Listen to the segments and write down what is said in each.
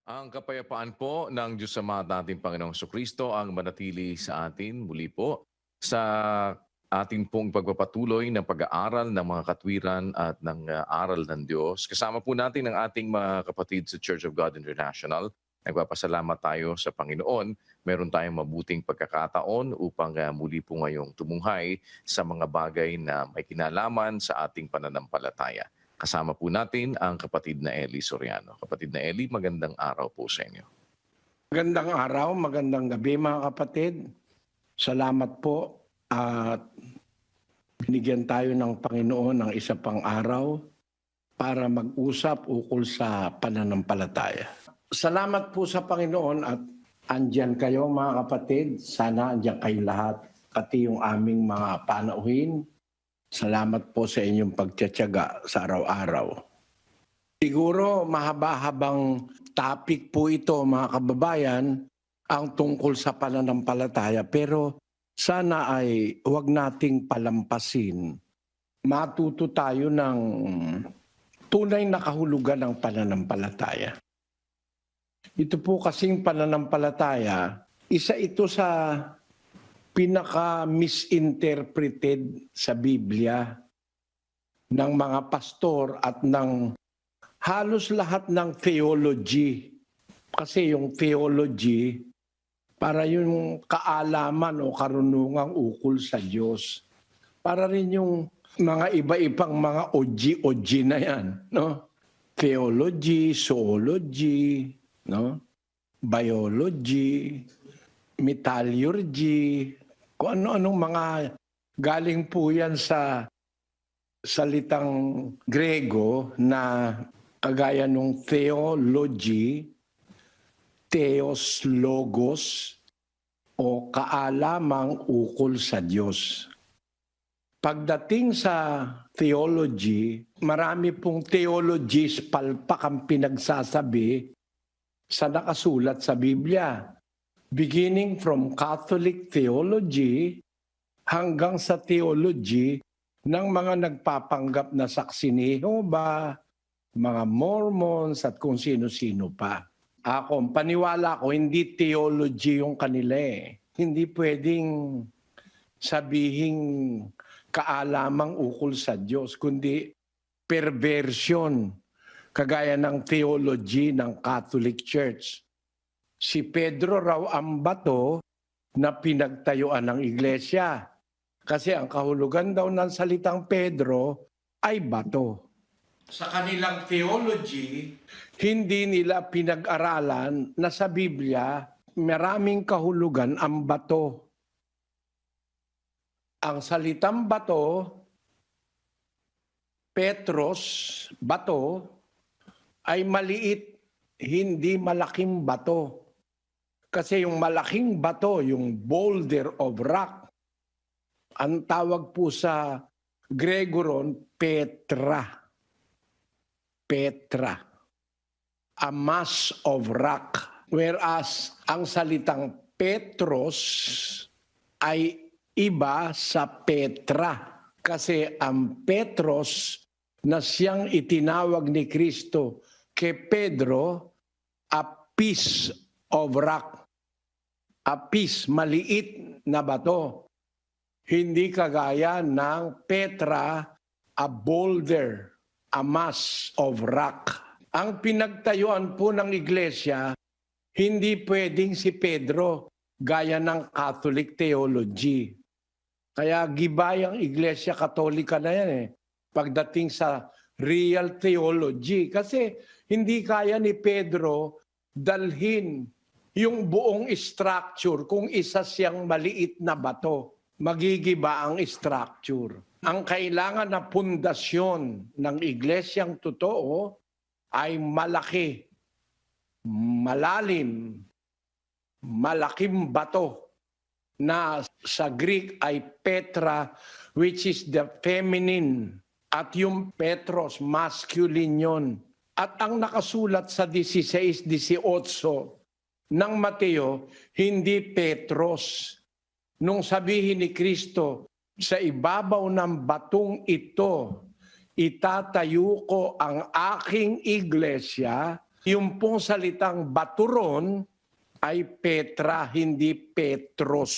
Ang kapayapaan po ng Diyos Ama at ating Panginoong Kristo ang manatili sa atin muli po sa ating pong pagpapatuloy ng pag-aaral ng mga katwiran at ng aral ng Diyos. Kasama po natin ang ating mga kapatid sa Church of God International. Nagpapasalamat tayo sa Panginoon. Meron tayong mabuting pagkakataon upang muli po ngayong tumunghay sa mga bagay na may kinalaman sa ating pananampalataya. Kasama po natin ang kapatid na Eli Soriano. Kapatid na Eli, magandang araw po sa inyo. Magandang araw, magandang gabi mga kapatid. Salamat po at binigyan tayo ng Panginoon ng isa pang araw para mag-usap ukol sa pananampalataya. Salamat po sa Panginoon at andyan kayo mga kapatid. Sana andyan kayo lahat, pati yung aming mga panauhin. Salamat po sa inyong pagtiyatiyaga sa araw-araw. Siguro mahaba-habang topic po ito mga kababayan ang tungkol sa pananampalataya, pero sana ay huwag nating palampasin. Matuto tayo ng tunay na kahulugan ng pananampalataya. Ito po kasing pananampalataya, isa ito sa pinaka-misinterpreted sa Biblia ng mga pastor at ng halos lahat ng theology. Kasi yung theology, para yung kaalaman o karunungang ukol sa Diyos. Para rin yung mga iba-ibang mga oji-oji na yan. No? Theology, zoology, no? Biology, metallurgy, kung ano-anong mga galing po yan sa salitang Grego na kagaya nung theology, theos logos, o kaalamang ukol sa Diyos. Pagdating sa theology, marami pong theologies palpak ang pinagsasabi sa nakasulat sa Biblia. Beginning from Catholic theology hanggang sa theology ng mga nagpapanggap na saksi ni Jehovah, mga Mormons at kung sino-sino pa. Ako, paniwala ko, hindi theology yung kanila eh. Hindi pwedeng sabihing kaalamang ukol sa Diyos, kundi perversion, kagaya ng theology ng Catholic Church. Si Pedro raw ang bato na pinagtayuan ng iglesia. Kasi ang kahulugan daw ng salitang Pedro ay bato. Sa kanilang theology, hindi nila pinag-aralan na sa Biblia maraming kahulugan ang bato. Ang salitang bato, Petros, bato, ay maliit, hindi malaking bato. Kasi yung malaking bato, yung boulder of rock, ang tawag po sa Grego ron, Petra. Petra. A mass of rock. Whereas ang salitang Petros ay iba sa Petra. Kasi ang Petros na siyang itinawag ni Kristo kay Pedro, a piece of rock. A piece, maliit na bato. Hindi kagaya ng Petra, a boulder, a mass of rock. Ang pinagtayuan po ng iglesia, hindi pwedeng si Pedro gaya ng Catholic theology. Kaya gibay ang iglesia katolika na yan eh, pagdating sa real theology. Kasi hindi kaya ni Pedro dalhin yung buong structure kung isa siyang maliit na bato. Magigiba ang structure. Ang kailangan na pundasyon ng iglesyang totoo ay malaki, malalim, malaking bato na sa Greek ay Petra, which is the feminine, at yung Petros, masculine yun. At ang nakasulat sa 16:18 ng Mateo, hindi Petros. Nung sabihin ni Kristo, sa ibabaw ng batong ito, itatayo ko ang aking iglesia, Yung pong salitang baturon ay Petra, hindi Petros.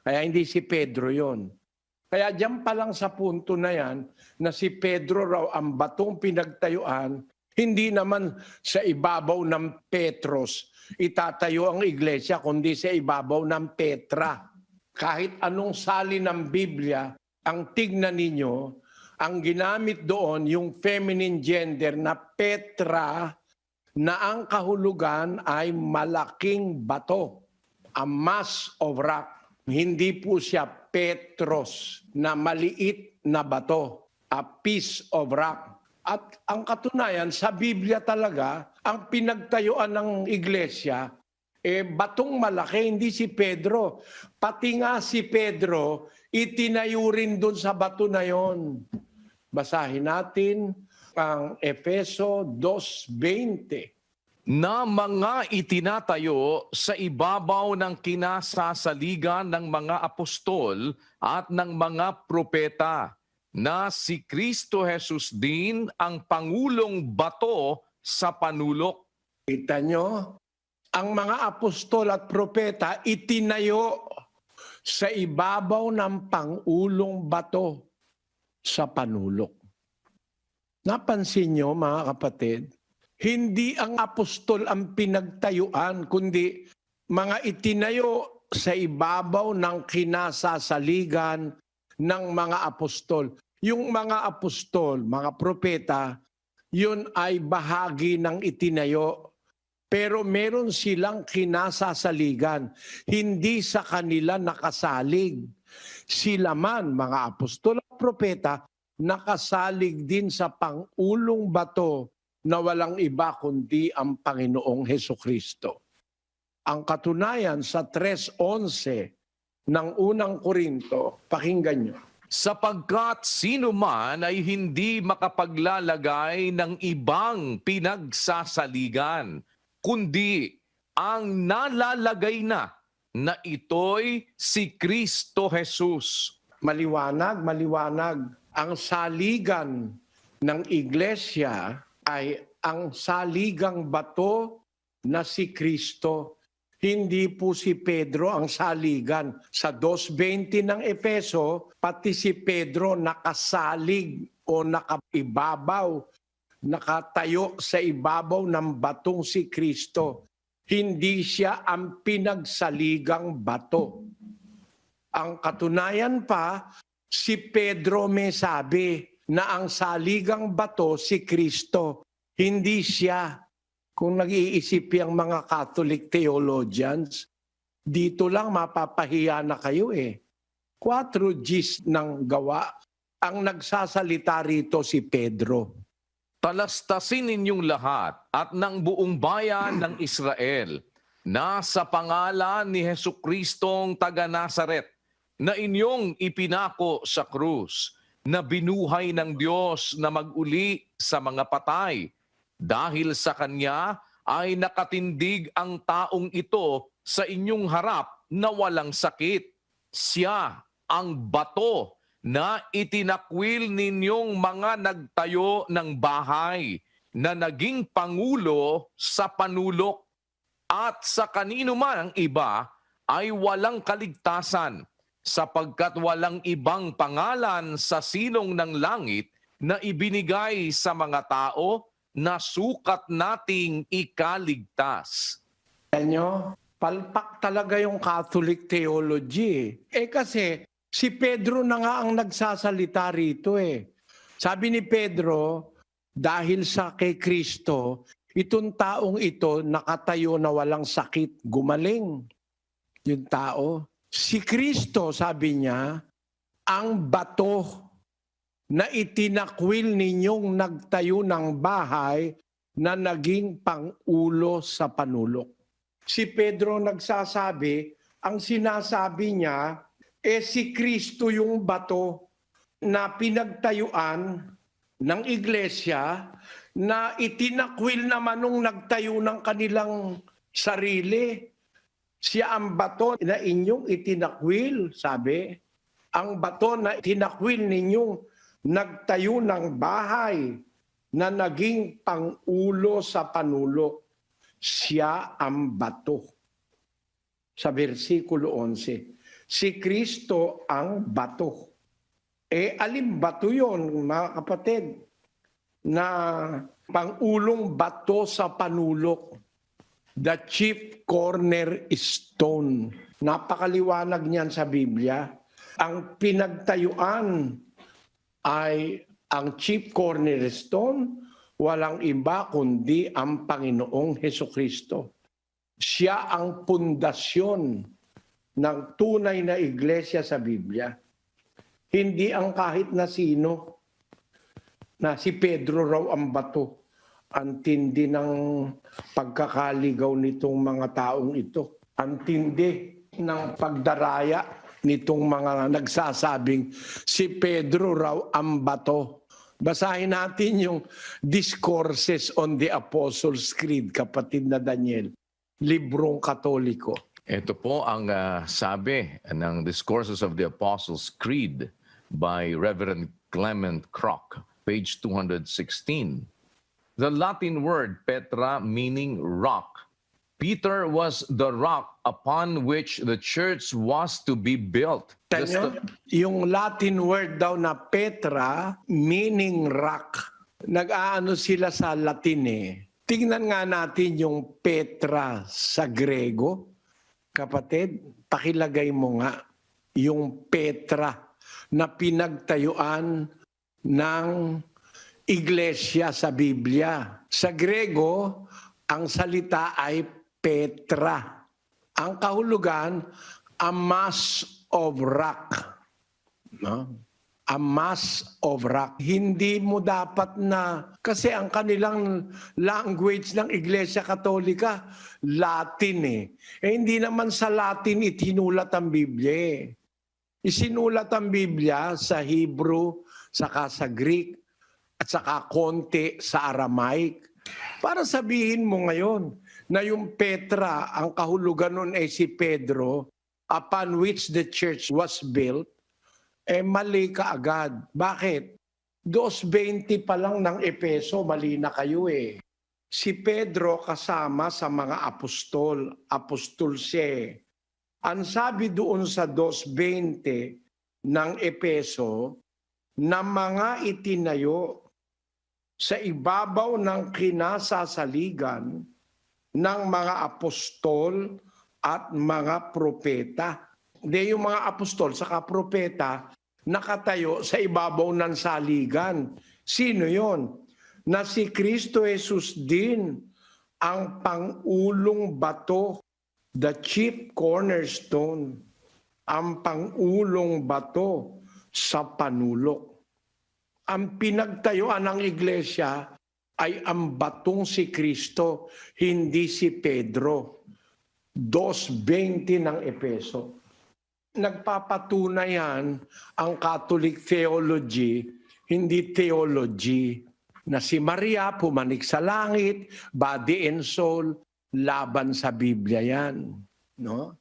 Kaya hindi si Pedro yon. Kaya diyan pa lang sa punto na yan, na si Pedro raw ang batong pinagtayuan, hindi naman sa ibabaw ng Petros itatayo ang iglesia, kundi sa ibabaw ng Petra. Kahit anong sali ng Biblia, ang tignan ninyo, ang ginamit doon yung feminine gender na Petra, na ang kahulugan ay malaking bato, a mass of rock. Hindi po siya Petros na maliit na bato, a piece of rock. At ang katunayan, sa Biblia talaga, ang pinagtayuan ng iglesia, batong malaki, hindi si Pedro. Pati nga si Pedro, itinayo rin doon sa bato na yon. Basahin natin ang Efeso 2:20. Na mga itinatayo sa ibabaw ng kinasasaligan ng mga apostol at ng mga propeta, na si Kristo Jesus din ang pangulong bato sa panulok. Kita nyo? Ang mga apostol at propeta itinayo sa ibabaw ng pangulong bato sa panulok. Napansin nyo, mga kapatid, hindi ang apostol ang pinagtayuan, kundi mga itinayo sa ibabaw ng kinasasaligan ng mga apostol. Yung mga apostol, mga propeta, yun ay bahagi ng itinayo. Pero meron silang kinasasaligan, hindi sa kanila nakasalig. Sila man, mga apostol at propeta, nakasalig din sa pangulong bato na walang iba kundi ang Panginoong Hesukristo. Ang katunayan sa 3:11 ng unang Korinto, pakinggan nyo. Sapagkat sino man ay hindi makapaglalagay ng ibang pinagsasaligan, kundi ang nalalagay na ito'y si Kristo Jesus. Maliwanag, maliwanag. Ang saligan ng iglesia ay ang saligang bato na si Kristo. Hindi po si Pedro ang saligan. Sa 2:20 ng Efeso, pati si Pedro nakasalig o nakaibabaw, nakatayo sa ibabaw ng batong si Kristo. Hindi siya ang pinagsaligang bato. Ang katunayan pa, si Pedro may sabi na ang saligang bato si Kristo, hindi siya. Kung nag-iisip yung mga Catholic theologians, dito lang mapapahiya na kayo eh. 4 Gs ng gawa, ang nagsasalita rito si Pedro. Talastasin ninyong lahat at ng buong bayan ng Israel na sa pangalan ni Jesucristong taga Nazaret na inyong ipinako sa krus, na binuhay ng Diyos na mag-uli sa mga patay. Dahil sa Kanya ay nakatindig ang taong ito sa inyong harap na walang sakit. Siya ang bato na itinakwil ninyong mga nagtayo ng bahay, na naging pangulo sa panulok. At sa kanino man ang iba ay walang kaligtasan, sapagkat walang ibang pangalan sa silong ng langit na ibinigay sa mga tao na sukat nating ikaligtas. Nyo, palpak talaga yung Catholic theology. Kasi si Pedro na nga ang nagsasalita rito eh. Sabi ni Pedro, dahil sa kay Kristo, itong taong ito nakatayo na walang sakit, gumaling. Yung tao. Si Kristo, sabi niya, ang bato na itinakwil ninyong nagtayo ng bahay na naging pangulo sa panulok. Si Pedro nagsasabi, ang sinasabi niya, si Kristo yung bato na pinagtayuan ng iglesia na itinakwil naman nung nagtayo ng kanilang sarili. Siya ang bato na inyong itinakwil, sabi. Ang bato na itinakwil ninyong nagtayo ng bahay na naging pangulo sa panulok. Siya ang bato. Sa versikulo 11, si Kristo ang bato. Alin bato yun, mga kapatid? Na pangulong bato sa panulok. The chief cornerstone. Napakaliwanag niyan sa Biblia. Ang pinagtayuan ay ang chief cornerstone, walang iba kundi ang Panginoong Hesukristo. Siya ang pundasyon ng tunay na iglesia sa Biblia. Hindi ang kahit na sino, na si Pedro raw ang bato. Ang tindi ng pagkakaligaw nitong mga taong ito. Ang tindi ng pagdaraya nitong mga nagsasabing si Pedro raw ang bato. Basahin natin yung Discourses on the Apostles' Creed, kapatid na Daniel, librong Katoliko. Ito po ang sabi ng Discourses of the Apostles' Creed by Reverend Clement Crock, page 216. The Latin word Petra meaning rock. Peter was the rock upon which the church was to be built. Tanyo, yung Latin word daw na Petra meaning rock. Nag-aano sila sa Latin eh. Tingnan nga natin yung Petra sa Grego. Kapatid, pakilagay mo nga yung Petra na pinagtayuan ng iglesia sa Biblia. Sa Grego, ang salita ay Petra. Ang kahulugan, a mass of rock. No? A mass of rock. Hindi mo dapat na, kasi ang kanilang language ng Iglesia Katolika, Latin eh. Hindi naman sa Latin itinulat ang Biblia eh. Isinulat ang Biblia sa Hebrew, saka sa Greek, at saka konti sa Aramaic. Para sabihin mo ngayon na yung Petra, ang kahulugan nun ay si Pedro, upon which the church was built, mali ka agad. Bakit? 2:20 pa lang ng Epeso, mali na kayo eh. Si Pedro kasama sa mga apostol, apostol siya. Ang sabi doon sa 2:20 ng Epeso, na mga itinayo sa ibabaw ng kinasasaligan ng mga apostol at mga propeta. Hindi yung mga apostol saka propeta nakatayo sa ibabaw ng saligan. Sino yon? Na si Kristo Jesus din ang pangulong bato, the chief cornerstone, ang pangulong bato sa panulok. Ang pinagtayuan ng iglesia ay ang batong si Kristo, hindi si Pedro. 2:20 ng Epeso. Nagpapatunay yan ang Catholic theology, hindi theology, na si Maria pumanik sa langit, body and soul, laban sa Biblia yan. No?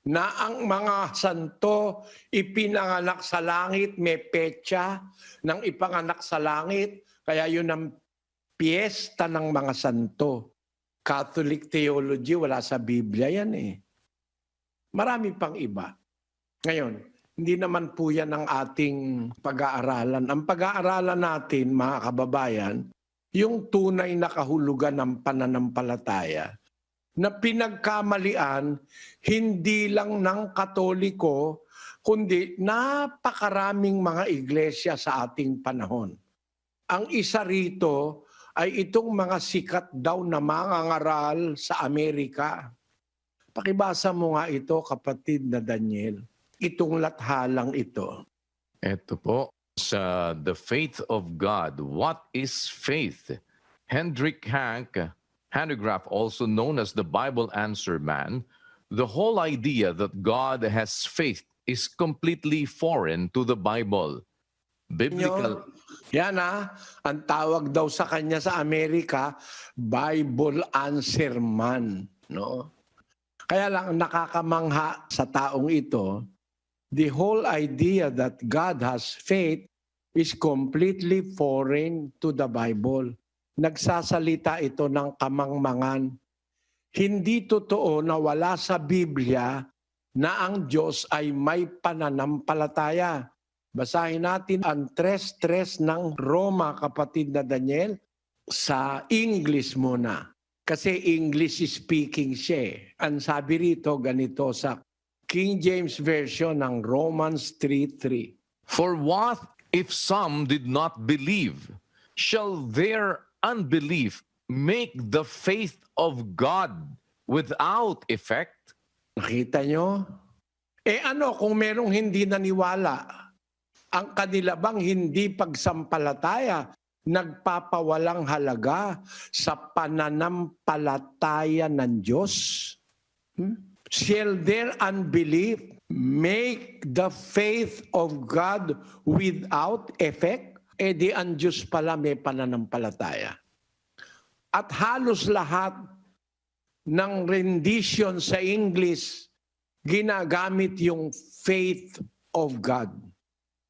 Na ang mga santo ipinanganak sa langit, may petsa ng ipanganak sa langit, kaya yun ang piyesta ng mga santo. Catholic theology, wala sa Biblia yan eh. Marami pang iba. Ngayon, hindi naman po yan ang ating pag-aaralan. Ang pag-aaralan natin, mga kababayan, yung tunay na kahulugan ng pananampalataya na pinagkamalian hindi lang ng Katoliko, kundi napakaraming mga iglesia sa ating panahon. Ang isa rito ay itong mga sikat daw na mangangaral sa Amerika. Pakibasa mo nga ito, kapatid na Daniel. Itong lathalang ito. Ito po sa The Faith of God. What is faith? Hendrik Hanegraaff, also known as the Bible Answer Man, the whole idea that God has faith is completely foreign to the Bible. Biblical. Yan ang tawag daw sa kanya sa Amerika, Bible Answer Man. No? Kaya lang nakakamangha sa taong ito, the whole idea that God has faith is completely foreign to the Bible. Nagsasalita ito ng kamangmangan. Hindi totoo na wala sa Biblia na ang Diyos ay may pananampalataya. Basahin natin ang 3:3 ng Roma, kapatid na Daniel, sa English muna. Kasi English speaking siya. Ang sabi rito ganito sa King James Version ng Romans 3:3. For what if some did not believe? Shall their unbelief make the faith of God without effect? Nakita nyo? Ano kung merong hindi naniwala? Ang kanila bang hindi pagsampalataya nagpapawalang halaga sa pananampalataya ng Diyos? Shall their unbelief make the faith of God without effect? Di ang Diyos pala may pananampalataya. At halos lahat ng rendition sa English, ginagamit yung faith of God.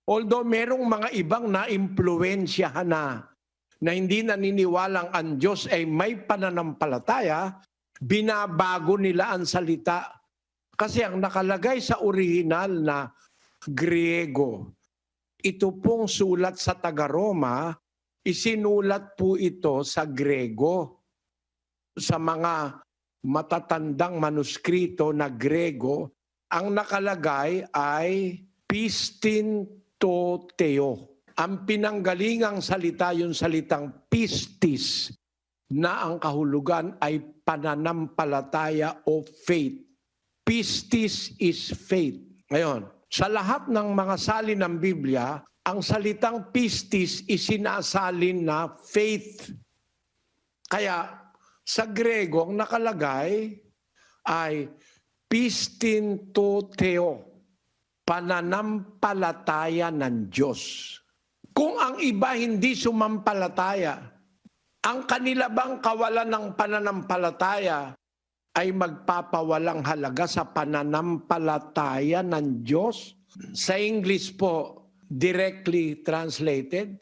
Although merong mga ibang na-impluensyahan na hindi naniniwalang ang Diyos ay may pananampalataya, binabago nila ang salita. Kasi ang nakalagay sa orihinal na Griego, ito pong sulat sa taga-Roma, isinulat po ito sa Grego. Sa mga matatandang manuskrito na Grego, ang nakalagay ay pistin to theo. Ang pinanggalingang salita, yung salitang pistis, na ang kahulugan ay pananampalataya o faith. Pistis is faith. Ngayon, sa lahat ng mga salin ng Biblia, ang salitang pistis isinasalin na faith. Kaya sa Grego, ang nakalagay ay pistin to theo, pananampalataya ng Diyos. Kung ang iba hindi sumampalataya, ang kanila bang kawalan ng pananampalataya ay magpapawalang halaga sa pananampalataya ng Diyos? Sa English po, directly translated,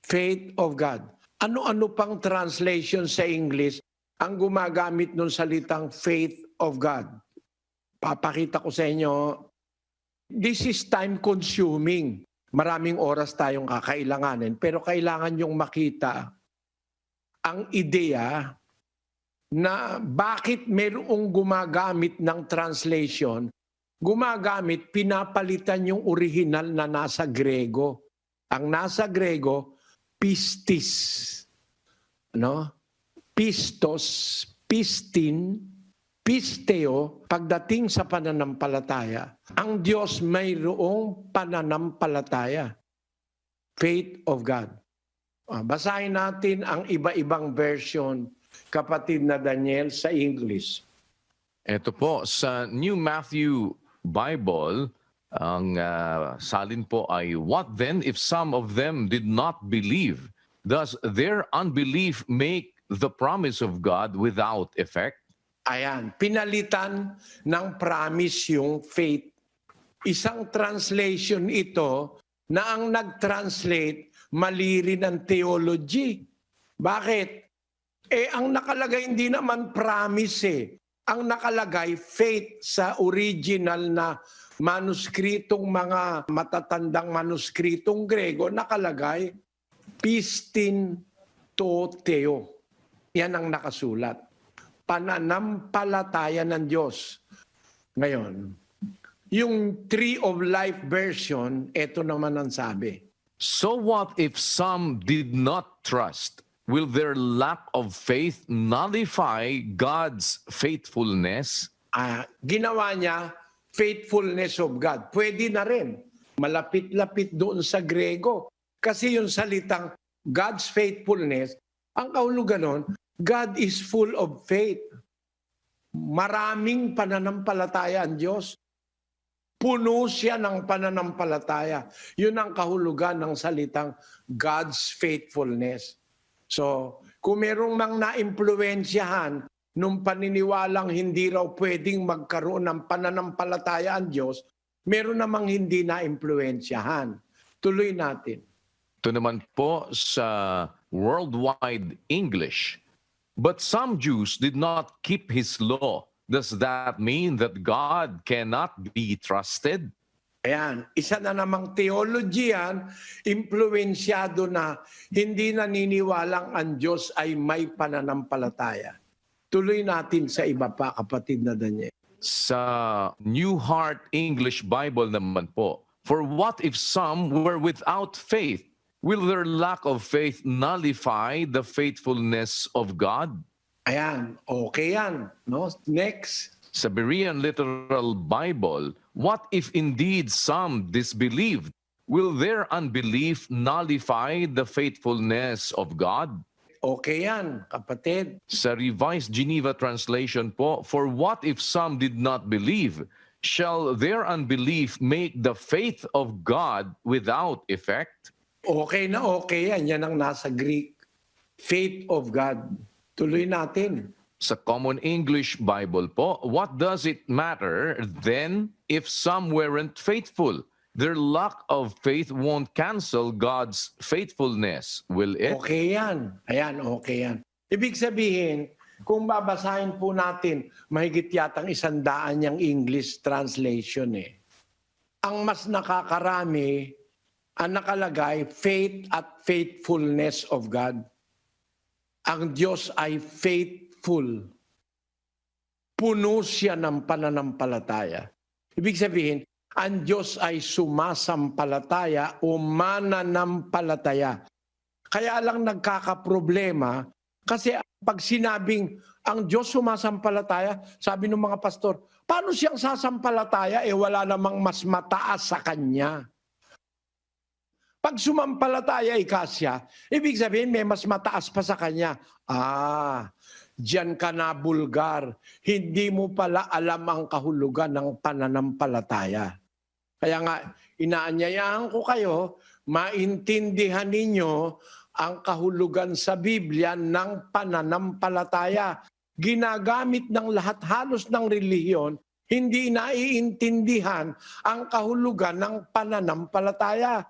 faith of God. Ano-ano pang translation sa English ang gumagamit ng salitang faith of God? Papakita ko sa inyo. This is time-consuming. Maraming oras tayong kakailanganin, pero kailangan yung makita ang ideya na bakit mayroong gumagamit ng translation, pinapalitan yung original na nasa Grego. Ang nasa Grego, pistis. No? Pistos, pistin, pisteo, pagdating sa pananampalataya, ang Diyos mayroong pananampalataya. Faith of God. Basahin natin ang iba-ibang version, kapatid na Daniel, sa English. Ito po, sa New Matthew Bible, ang salin po ay, what then if some of them did not believe? Does their unbelief make the promise of God without effect? Ayan, pinalitan ng promise yung faith. Isang translation ito na ang nag-translate mali rin ang theology. Bakit? Ang nakalagay hindi naman promise Ang nakalagay faith sa original na manuskritong mga matatandang manuskritong Grego, nakalagay pistin to theo. Yan ang nakasulat. Pananampalataya ng Diyos. Ngayon, yung Tree of Life version, ito naman ang sabi. So what if some did not trust? Will their lack of faith nullify God's faithfulness? Ginawa niya, faithfulness of God. Pwede na rin. Malapit-lapit doon sa Grego. Kasi yung salitang God's faithfulness, ang kahulugan nun, God is full of faith. Maraming pananampalataya ang Diyos. Puno siya ng pananampalataya. Yun ang kahulugan ng salitang God's faithfulness. So, kung merong mang na-impluensyahan nung paniniwalang hindi raw pwedeng magkaroon ng pananampalataya ang Diyos, meron namang hindi na-impluensyahan. Tuloy natin. Ito naman po sa Worldwide English. But some Jews did not keep his law. Does that mean that God cannot be trusted? Ayan, isa na namang theology yan, impluensyado na hindi naniniwalang ang Diyos ay may pananampalataya. Tuloy natin sa iba pa, kapatid na Daniel. Sa New Heart English Bible naman po, for what if some were without faith? Will their lack of faith nullify the faithfulness of God? Ayan, okay yan. No? Next. Sa Berean Literal Bible, what if indeed some disbelieved? Will their unbelief nullify the faithfulness of God? Okay yan, kapatid. Sa Revised Geneva Translation po, for what if some did not believe? Shall their unbelief make the faith of God without effect? Okay na okay yan. Yan ang nasa Greek. Faith of God. Tuloy natin. Sa Common English Bible po, what does it matter then if some weren't faithful? Their lack of faith won't cancel God's faithfulness, will it? Okay yan. Ayan, okay yan. Ibig sabihin, kung babasahin po natin, mahigit yatang 100 yung English translation eh. Ang mas nakakarami, ang nakalagay, faith at faithfulness of God. Ang Diyos ay faithful. Puno siya ng pananampalataya. Ibig sabihin, ang Diyos ay sumasampalataya o mananampalataya. Kaya lang nagkakaproblema kasi pag sinabing ang Diyos sumasampalataya, sabi ng mga pastor, paano siyang sasampalataya wala namang mas mataas sa Kanya? Pag sumampalataya ikasya, ibig sabihin may mas mataas pa sa Kanya. Diyan ka na bulgar. Hindi mo pala alam ang kahulugan ng pananampalataya. Kaya nga, inaanyayahan ko kayo, maintindihan ninyo ang kahulugan sa Biblia ng pananampalataya. Ginagamit ng lahat halos ng relihiyon, hindi naiintindihan ang kahulugan ng pananampalataya.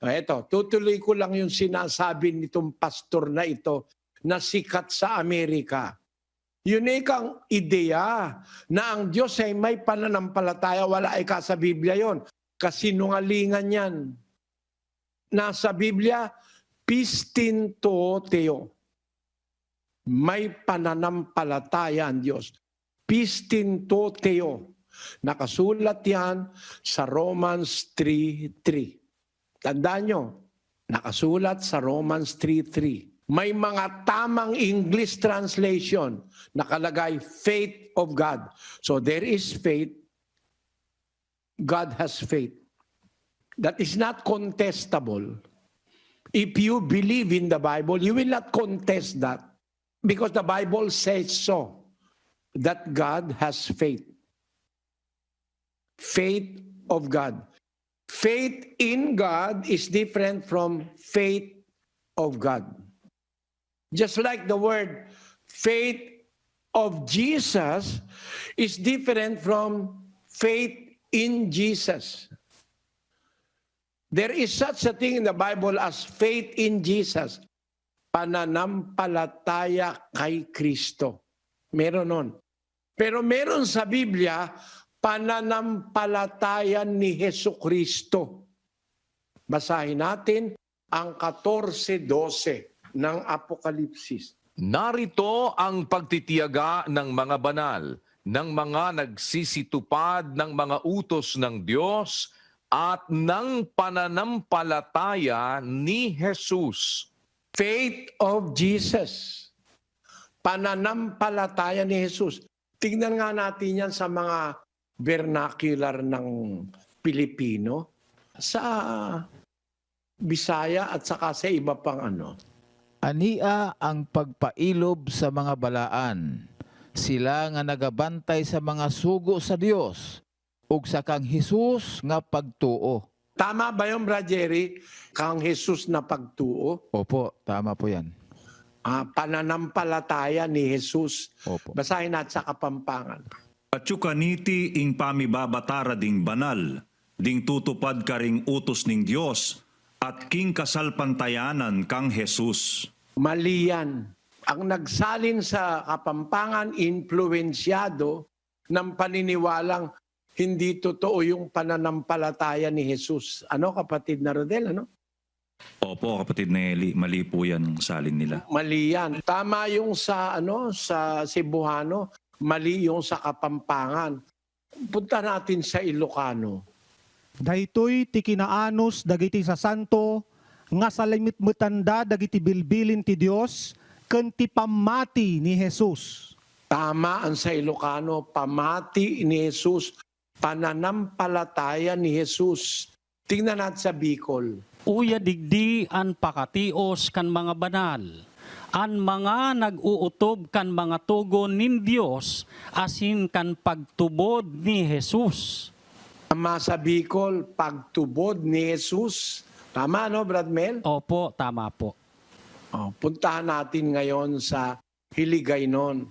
Ito, tutuloy ko lang yung sinasabi nitong pastor na ito na sikat sa Amerika. Unikang ideya na ang Diyos ay may pananampalataya, wala ay ka sa Biblia yon. Kasinungalingan yan. Nasa Biblia, pistinto teo. May pananampalataya ang Diyos. Pistinto teo. Nakasulat yan sa Romans 3:3. Tandaan nyo, nakasulat sa Romans 3:3. May mga tamang English translation, nakalagay faith of God. So there is faith, God has faith. That is not contestable. If you believe in the Bible, you will not contest that because the Bible says so, that God has faith. Faith of God. Faith in God is different from faith of God. Just like the word faith of Jesus is different from faith in Jesus. There is such a thing in the Bible as faith in Jesus. Pananampalataya kay Kristo. Meron nun. Pero meron sa Biblia, pananampalataya ni Hesukristo. Basahin natin ang 14:12 ng Apokalipsis. Narito ang pagtitiyaga ng mga banal, ng mga nagsisitupad ng mga utos ng Diyos at ng pananampalataya ni Jesus. Faith of Jesus. Pananampalataya ni Jesus. Tingnan nga natin yan sa mga vernacular ng Pilipino, sa Bisaya at saka sa iba pang ano. Ania ang pagpailob sa mga balaan. Sila nga nagabantay sa mga sugo sa Dios ug sa kang Hesus nga pagtuo. Tama ba yung Brad Jerry? Kang Jesus na pagtuo? Opo, tama po yan. Pananampalataya ni Jesus. Opo. Basahin natin sa Kapampangan. Patsukaniti ing pamibabatara ding banal, ding tutupad ka ring utos ning Dios, at king kasalpantayanan kang Jesus. Mali yan. Ang nagsalin sa Kapampangan, influensyado ng paniniwalang hindi totoo yung pananampalataya ni Jesus. Ano, kapatid na Rodel, ano? Opo, kapatid Nelly, mali po yan ang salin nila. Mali yan. Tama yung sa Cebuano, mali yung sa Kapampangan. Punta natin sa Ilocano. Daytoy ti kinaanos dagiti sa santo nga salimit-mitanda dagiti bilbilin ti Dios ken ti pamati ni Jesus. Tama ang sa Ilocano, pamati ni Jesus, pananampalataya ni Jesus. Tingnan natin sa Bicol. Uya digdi an pakatios kan mga banal, an mga nag-uutob kan mga tugon nin Dios, asin kan pagtubod ni Jesus. Tama sa Bicol, pagtubod ni Jesus. Tama, no, Brad Mel? Opo, tama po. Puntahan natin ngayon sa Hiligaynon.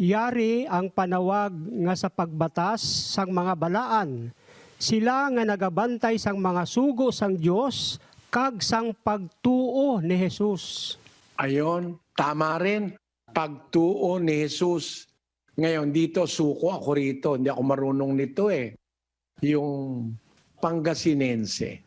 Yari ang panawag nga sa pagbatas sang mga balaan. Sila nga nagabantay sang mga sugo sang Dios kag sang pagtuo ni Jesus. Ayon, tama rin. Pagtuo ni Jesus. Ngayon, dito, suko ako rito. Hindi ako marunong nito eh. Yung Pangasinense.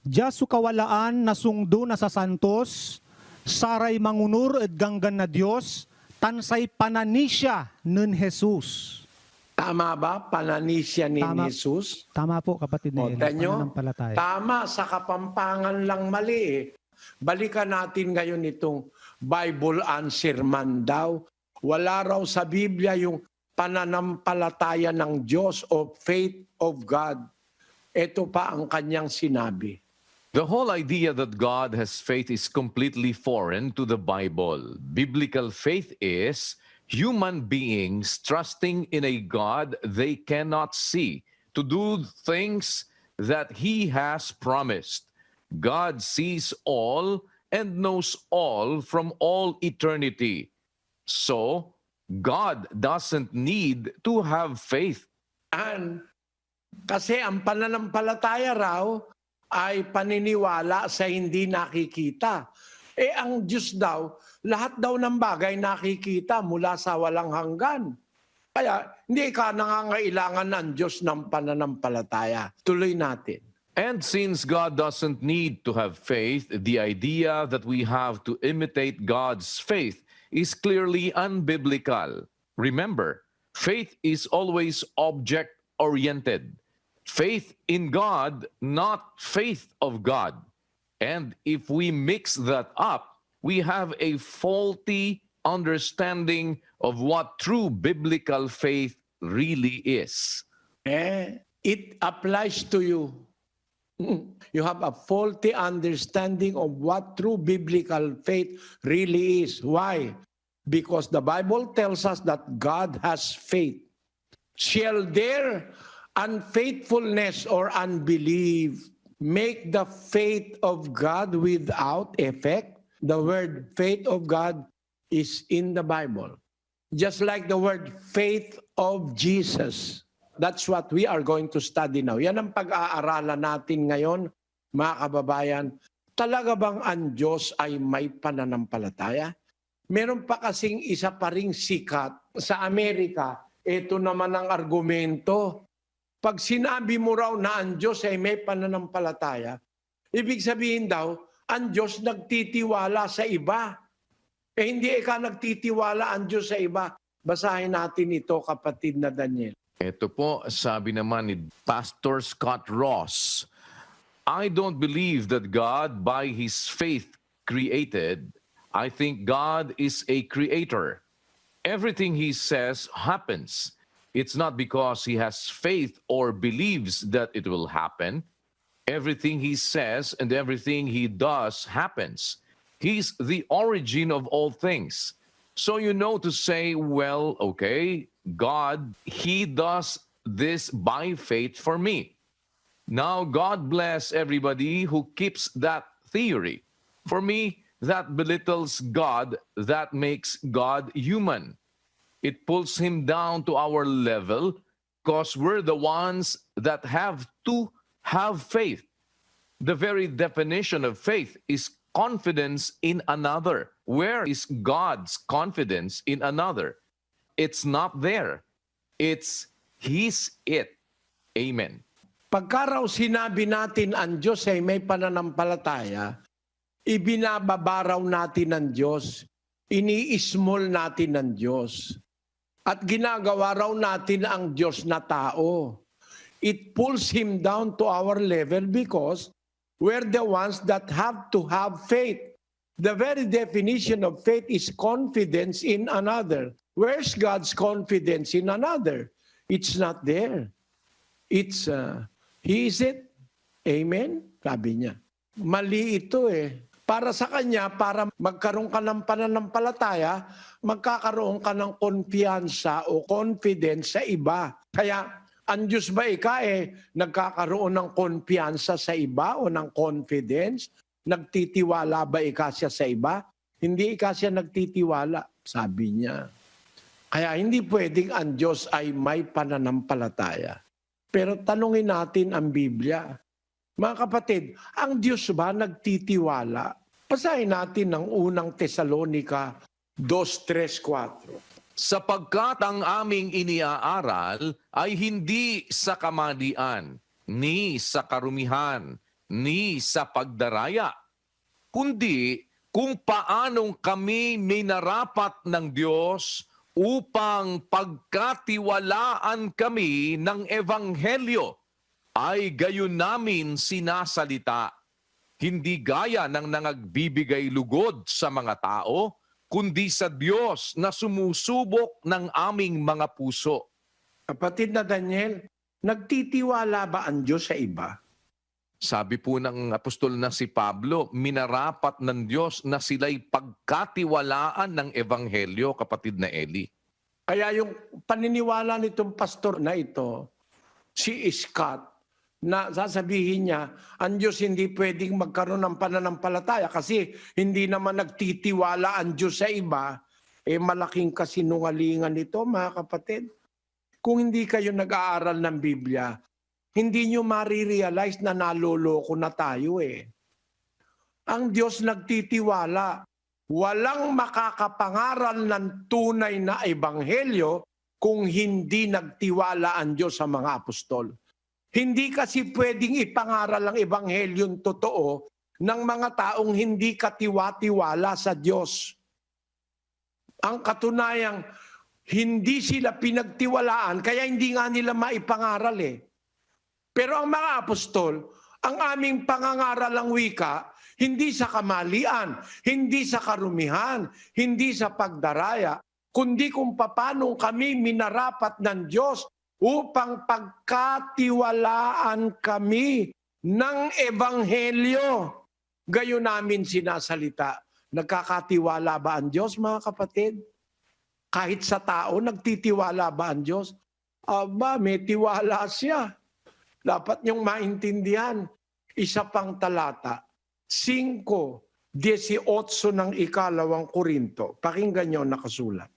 Diyasu kawalaan na sungdo na sa santos, saray mangunur ed ganggan na Dios, tansay pananisya nen Jesus. Tama ba? Pananisya ni Tama. Jesus? Tama po, kapatid O, Nelly. tanyo, Pananampalataya. tama, sa Kapampangan lang mali eh. Balikan natin ngayon itong Bible answer man daw. Wala raw sa Biblia yung pananampalataya ng Diyos o faith of God. Ito pa ang kanyang sinabi. The whole idea that God has faith is completely foreign to the Bible. Biblical faith is human beings trusting in a God they cannot see to do things that He has promised. God sees all and knows all from all eternity. So, God doesn't need to have faith. And kasi ang pananampalataya raw ay paniniwala sa hindi nakikita. Eh ang Diyos daw, lahat daw ng bagay nakikita mula sa walang hanggan. Kaya hindi ka nangangailangan ng Diyos ng pananampalataya. Tuloy natin. And since God doesn't need to have faith, the idea that we have to imitate God's faith is clearly unbiblical. Remember, faith is always object-oriented. Faith in God, not faith of God. And if we mix that up, we have a faulty understanding of what true biblical faith really is. It applies to you. You have a faulty understanding of what true biblical faith really is. Why? Because the Bible tells us that God has faith. Shall their unfaithfulness or unbelief make the faith of God without effect? The word faith of God is in the Bible. Just like the word faith of Jesus. That's what we are going to study now. Yan ang pag-aaralan natin ngayon, mga kababayan. Talaga bang ang Diyos ay may pananampalataya? Meron pa kasing isa pa ring sikat sa Amerika. Ito naman ang argumento. Pag sinabi mo raw na ang Diyos ay may pananampalataya, ibig sabihin daw, ang Diyos nagtitiwala sa iba. Hindi ka nagtitiwala ang Diyos sa iba. Basahin natin ito, kapatid na Daniel. Ito po, sabi naman ni Pastor Scott Ross, I don't believe that God by His faith created. I think God is a creator. Everything He says happens. It's not because He has faith or believes that it will happen. Everything He says and everything He does happens. He's the origin of all things. So you know to say, well, okay, God, He does this by faith for me. Now, God bless everybody who keeps that theory. For me, that belittles God, that makes God human. It pulls Him down to our level because we're the ones that have to have faith. The very definition of faith is confidence in another. Where is God's confidence in another? It's not there. It's His it. Amen. Pagka raw sinabi natin ang Diyos ay may pananampalataya, ibinababa raw natin ng Diyos, ini-small natin ng Diyos, at ginagawa raw natin ang Diyos na tao. It pulls Him down to our level because we're the ones that have to have faith. The very definition of faith is confidence in another. Where's God's confidence in another? It's not there. It's, He is it. Amen? Sabi niya. Mali ito eh. Para sa Kanya, para magkaroon ka ng pananampalataya, magkakaroon ka ng kumpiyansa o confidence sa iba. Kaya, ang Diyos ba nagkakaroon ng kumpiyansa sa iba o ng confidence? Nagtitiwala ba siya sa iba? Hindi siya nagtitiwala, sabi niya. Kaya hindi pwedeng ang Diyos ay may pananampalataya. Pero tanungin natin ang Biblia. Mga kapatid, ang Diyos ba nagtitiwala? Basahin natin ang unang Tesalonica 2:3-4. Sapagkat ang aming iniaaral ay hindi sa kamalian, ni sa karumihan, ni sa pagdaraya, kundi kung paanong kami minarapat ng Diyos upang pagkatiwalaan kami ng Ebanghelyo, ay gayon namin sinasalita, hindi gaya ng nangagbibigay lugod sa mga tao, kundi sa Diyos na sumusubok ng aming mga puso. Kapatid na Daniel, nagtitiwala ba ang Diyos sa iba? Sabi po ng apostol na si Pablo, minarapat ng Diyos na sila'y pagkatiwalaan ng Ebanghelyo, kapatid na Eli. Kaya yung paniniwala nitong pastor na ito, si Scott, na sasabihin niya, ang Diyos hindi pwedeng magkaroon ng pananampalataya kasi hindi naman nagtitiwala ang Diyos sa iba, malaking kasinungalingan ito, mga kapatid. Kung hindi kayo nag-aaral ng Biblia, hindi nyo marirealize na naloloko na tayo eh. Ang Diyos nagtitiwala. Walang makakapangaral ng tunay na ebanghelyo kung hindi nagtiwala ang Diyos sa mga apostol. Hindi kasi pwedeng ipangaral ang ebanghelyong totoo ng mga taong hindi katiwa-tiwala sa Diyos. Ang katunayang hindi sila pinagtiwalaan kaya hindi nga nila maipangaral eh. Pero ang mga apostol, ang aming pangangaral ang wika, hindi sa kamalian, hindi sa karumihan, hindi sa pagdaraya, kundi kung paano kami minarapat ng Diyos upang pagkatiwalaan kami ng Ebanghelyo. Gayon namin sinasalita. Nagkakatiwala ba ang Diyos, mga kapatid? Kahit sa tao, nagtitiwala ba ang Diyos? Aba, may tiwala siya. Dapat niyong maintindihan. Isa pang talata, 5:18 ng 2 Korinto. Pakinggan niyo nakasulat.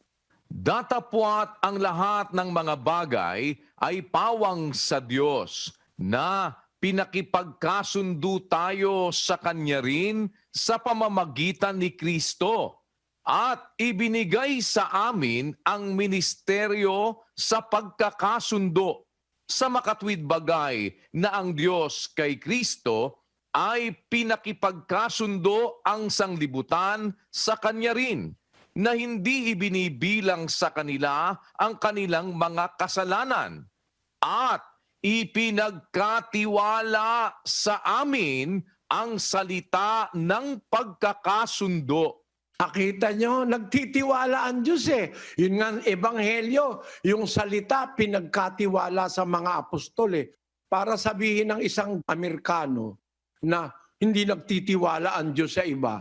Datapwat ang lahat ng mga bagay ay pawang sa Diyos na pinakipagkasundo tayo sa Kanya rin sa pamamagitan ni Kristo at ibinigay sa amin ang ministeryo sa pagkakasundo sa makatwid bagay na ang Diyos kay Kristo ay pinakipagkasundo ang sanglibutan sa Kanya rin, na hindi ibinibilang sa kanila ang kanilang mga kasalanan at ipinagkatiwala sa amin ang salita ng pagkakasundo. Nakita nyo, nagtitiwala ang Diyos eh. Yun nga, ebanghelyo, yung salita, pinagkatiwala sa mga apostol eh. Para sabihin ng isang Amerikano na hindi nagtitiwala ang Diyos sa iba,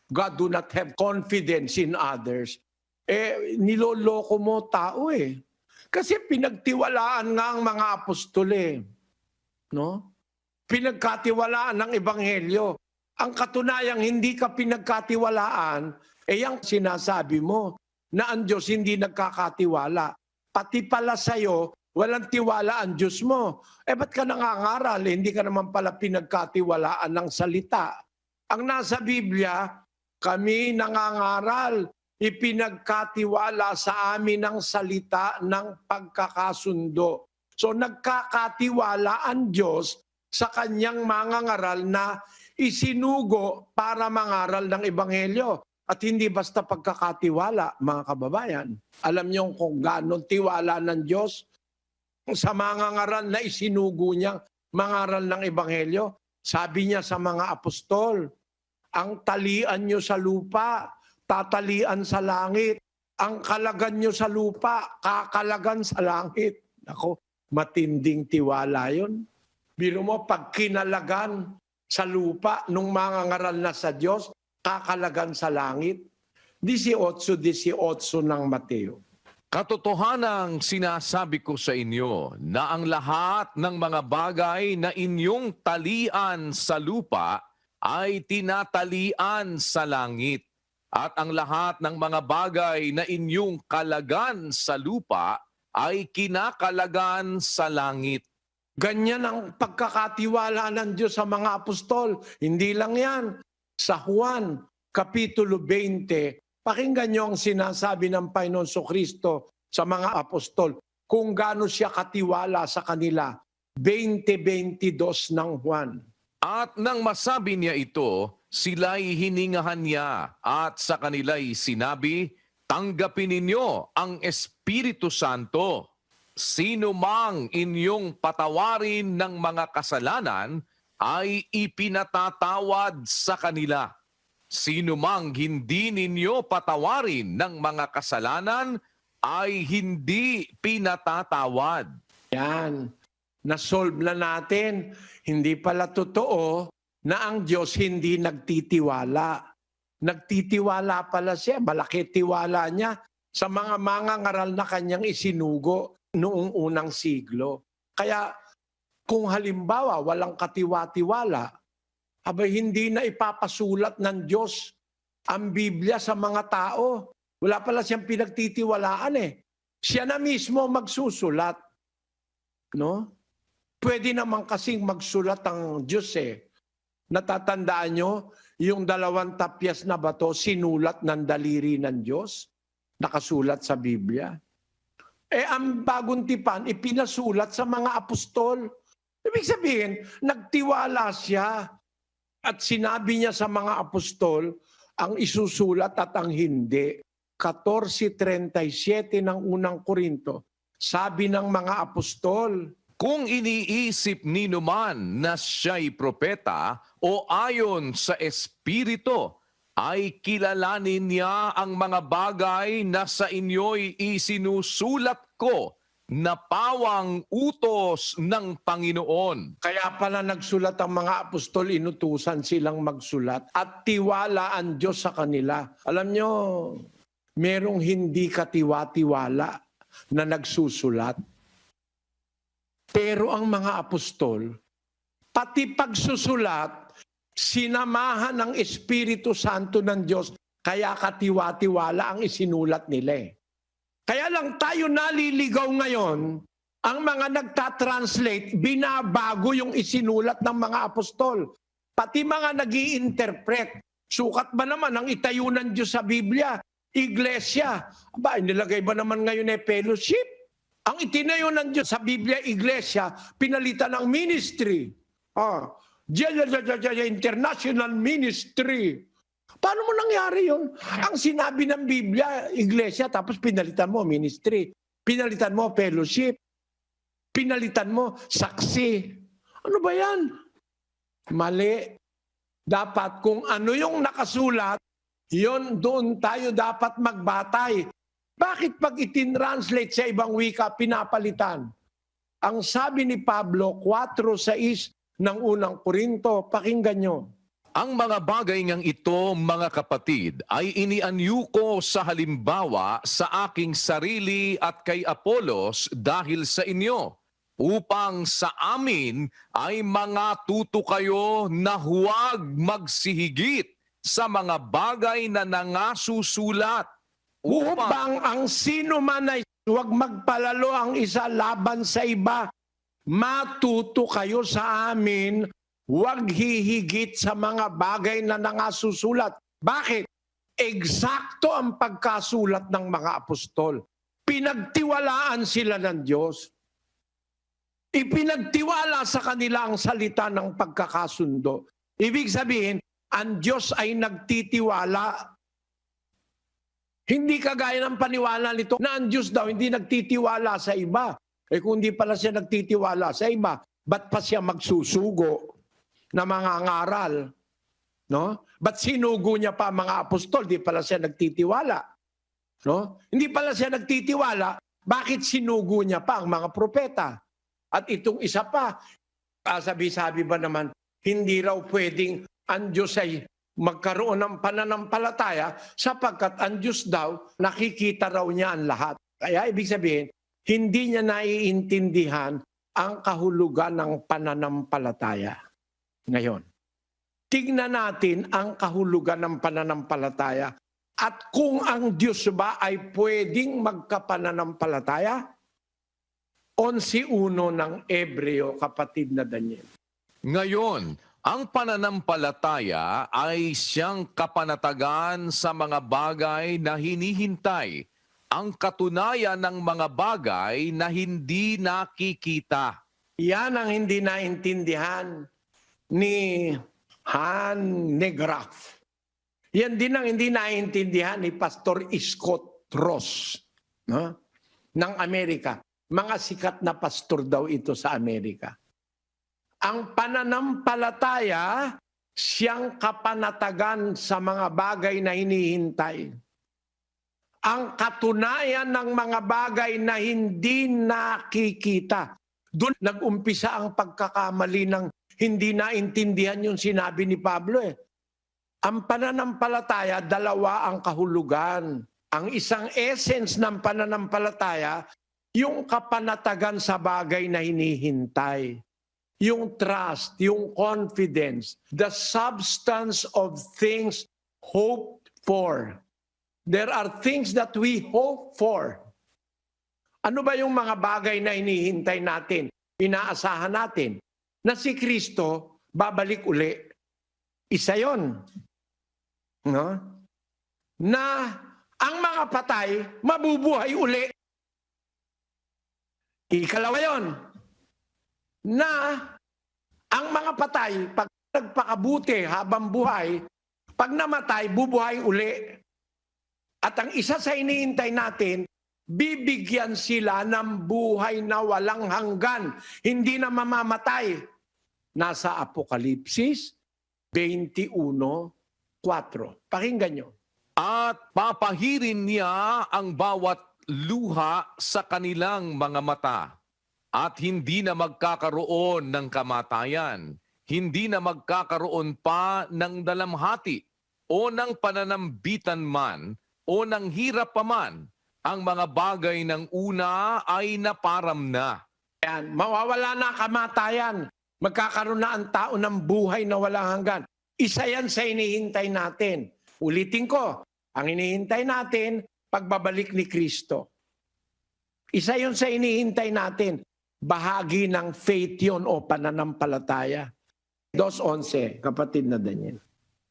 God do not have confidence in others. Niloloko mo tao eh. Kasi pinagtiwalaan nga ang mga apostol eh. No? Pinagkatiwalaan ng ebanghelyo. Ang katunayang hindi ka pinagkatiwalaan, yung sinasabi mo na ang Diyos hindi nagkakatiwala. Pati pala sa'yo, walang tiwala ang Diyos mo. Ba't ka nangangaral? Hindi ka naman pala pinagkatiwalaan ng salita. Ang nasa Biblia, kami nangangaral, ipinagkatiwala sa amin ng salita ng pagkakasundo. So nagkakatiwala ang Diyos sa kanyang mangangaral na isinugo para mangaral ng Ebanghelyo. At hindi basta pagkakatiwala, mga kababayan. Alam niyo kung gaano tiwala ng Diyos sa mangangaral na isinugo niya mangaral ng Ebanghelyo. Sabi niya sa mga apostol, ang talian niyo sa lupa, tatalian sa langit. Ang kalagan niyo sa lupa, kakalagan sa langit. Ako, matinding tiwala yun. Biro mo, pag kinalagan sa lupa nung mangangaral na sa Diyos, kakalagan sa langit. 18:18 ng Mateo. Katotohanang sinasabi ko sa inyo na ang lahat ng mga bagay na inyong talian sa lupa ay tinatalian sa langit. At ang lahat ng mga bagay na inyong kalagan sa lupa ay kinakalagan sa langit. Ganyan ang pagkakatiwala ng Diyos sa mga apostol. Hindi lang yan. Sa Juan, Kapitulo 20, pakinggan niyo ang sinasabi ng Panginoon Kristo sa mga apostol kung gaano siya katiwala sa kanila. 20:22 ng Juan. At nang masabi niya ito, sila'y hiningahan niya at sa kanila'y sinabi, tanggapin ninyo ang Espiritu Santo. Sino mang inyong patawarin ng mga kasalanan ay ipinatatawad sa kanila. Sino mang hindi ninyo patawarin ng mga kasalanan ay hindi pinatatawad. Yan. Na-solve na natin. Hindi pala totoo na ang Diyos hindi nagtitiwala. Nagtitiwala pala siya. Malaki tiwala niya sa mga mangangaral na kanyang isinugo noong unang siglo. Kaya kung halimbawa walang katiwa-tiwala, abay hindi na ipapasulat ng Diyos ang Biblia sa mga tao. Wala pala siyang pinagtitiwalaan eh. Siya na mismo magsusulat. No? Pwede naman kasing magsulat ang Diyos eh. Natatandaan nyo, yung 2 tapyas na bato, sinulat ng daliri ng Diyos. Nakasulat sa Biblia. Ang bagong tipan, ipinasulat sa mga apostol. Ibig sabihin, nagtiwala siya at sinabi niya sa mga apostol ang isusulat at ang hindi. 14:37 ng unang Korinto, sabi ng mga apostol, Kung iniisip ninuman na siya'y propeta o ayon sa Espiritu, ay kilalanin niya ang mga bagay na sa inyo'y isinusulat ko na pawang utos ng Panginoon. kaya pala nagsulat ang mga apostol, inutusan silang magsulat at tiwala ang Diyos sa kanila. Alam nyo, merong hindi katiwa-tiwala na nagsusulat. Pero ang mga apostol, pati pagsusulat, sinamahan ng Espiritu Santo ng Diyos, kaya katiwa-tiwala ang isinulat nila. Kaya lang tayo naliligaw ngayon, ang mga nagtatranslate, binabago yung isinulat ng mga apostol. Pati mga nag-i-interpret. Sukat ba naman ang itayo ng Diyos sa Biblia? Iglesia. Aba, nilagay ba naman ngayon fellowship? Ang itinayo ng Diyos sa Biblia, iglesia, pinalitan ng ministry. International ministry. Paano mo nangyari yun? Ang sinabi ng Biblia, iglesia, tapos pinalitan mo ministry. Pinalitan mo fellowship. Pinalitan mo saksi. Ano ba yan? Mali. Dapat kung ano yung nakasulat, yon doon tayo dapat magbatay. Bakit pag itinranslate sa ibang wika, pinapalitan? Ang sabi ni Pablo, 4:6 ng unang Korinto, pakinggan nyo. Ang mga bagay ngang ito, mga kapatid, ay inianyo ko sa halimbawa sa aking sarili at kay Apolos dahil sa inyo, upang sa amin ay mga tuto kayo na huwag magsihigit sa mga bagay na nangasusulat. Upang ang sino man ay Huwag magpalalo ang isa laban sa iba. Matuto kayo sa amin, huwag hihigit sa mga bagay na nangasusulat. Bakit? Eksakto ang pagkasulat ng mga apostol. Pinagtiwalaan sila ng Diyos. Ipinagtiwala sa kanila ang salita ng pagkakasundo. Ibig sabihin, ang Diyos ay nagtitiwala. Hindi kagaya ng paniwala nito na ang Diyos daw hindi nagtitiwala sa iba. Eh kung hindi pala siya nagtitiwala sa iba, ba't pa siya magsusugo na mga ngaral? No? Ba't sinugo niya pa ang mga apostol? Di pala siya nagtitiwala. No? Hindi pala siya nagtitiwala, bakit sinugo niya pa ang mga propeta? At itong isa pa, sabi-sabi ba naman, hindi raw pwedeng ang Diyos ay magkaroon ng pananampalataya sapagkat ang Diyos daw, nakikita raw niya ang lahat. Kaya ibig sabihin, hindi niya naiintindihan ang kahulugan ng pananampalataya. Ngayon, tignan natin ang kahulugan ng pananampalataya at kung ang Diyos ba ay pwedeng magkapananampalataya. 11:1 ng Hebreo, kapatid na Daniel. Ngayon, ang pananampalataya ay siyang kapanatagan sa mga bagay na hinihintay, ang katunayan ng mga bagay na hindi nakikita. Yan ang hindi naintindihan ni Han Negraph. Yan din ang hindi naintindihan ni Pastor Scott Ross, no? Ng Amerika. Mga sikat na pastor daw ito sa Amerika. Ang pananampalataya, siyang kapanatagan sa mga bagay na hinihintay. Ang katunayan ng mga bagay na hindi nakikita. Doon nag-umpisa ang pagkakamali ng hindi naintindihan yung sinabi ni Pablo. Ang pananampalataya, dalawa ang kahulugan. Ang isang essence ng pananampalataya, yung kapanatagan sa bagay na hinihintay. Yung trust, yung confidence, the substance of things hoped for. There are things that we hope for. Ano ba yung mga bagay na hinihintay natin, inaasahan natin? Na si Kristo babalik uli. Isa yon. No? Na ang mga patay mabubuhay uli. Ikalawa yon. Na ang mga patay, pag nagpakabuti habang buhay, pag namatay, bubuhay uli. At ang isa sa iniintay natin, bibigyan sila ng buhay na walang hanggan, hindi na mamamatay. Nasa Apokalipsis 21:4. Pakinggan nyo. At papahirin niya ang bawat luha sa kanilang mga mata. At hindi na magkakaroon ng kamatayan, hindi na magkakaroon pa ng dalamhati o ng pananambitan man o ng hirap pa man. Ang mga bagay ng una ay naparam na. Yan, mawawala na kamatayan. Magkakaroon na ang tao ng buhay na walang hanggan. Isa yan sa inihintay natin. Ulitin ko, ang inihintay natin, pagbabalik ni Kristo. Isa yun sa inihintay natin. Bahagi ng faith yun o pananampalataya. 2:11, kapatid na Daniel.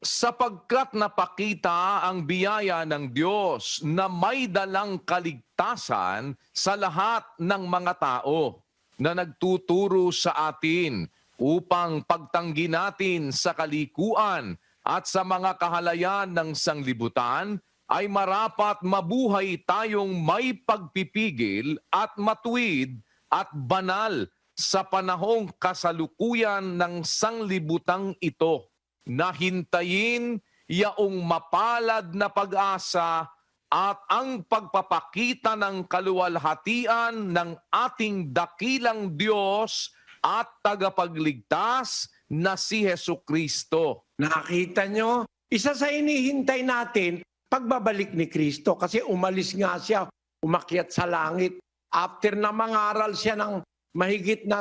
Sapagkat napakita ang biyaya ng Diyos na may dalang kaligtasan sa lahat ng mga tao na nagtuturo sa atin upang pagtanggi natin sa kalikuan at sa mga kahalayan ng sanglibutan ay marapat mabuhay tayong may pagpipigil at matuwid at banal sa panahong kasalukuyan ng sanglibutang ito, na hintayin yaong mapalad na pag-asa at ang pagpapakita ng kaluwalhatian ng ating dakilang Diyos at tagapagligtas na si Hesukristo. Nakita nyo? Isa sa inihintay natin, pagbabalik ni Kristo. Kasi umalis nga siya, umakyat sa langit. After na mangaral siya ng mahigit na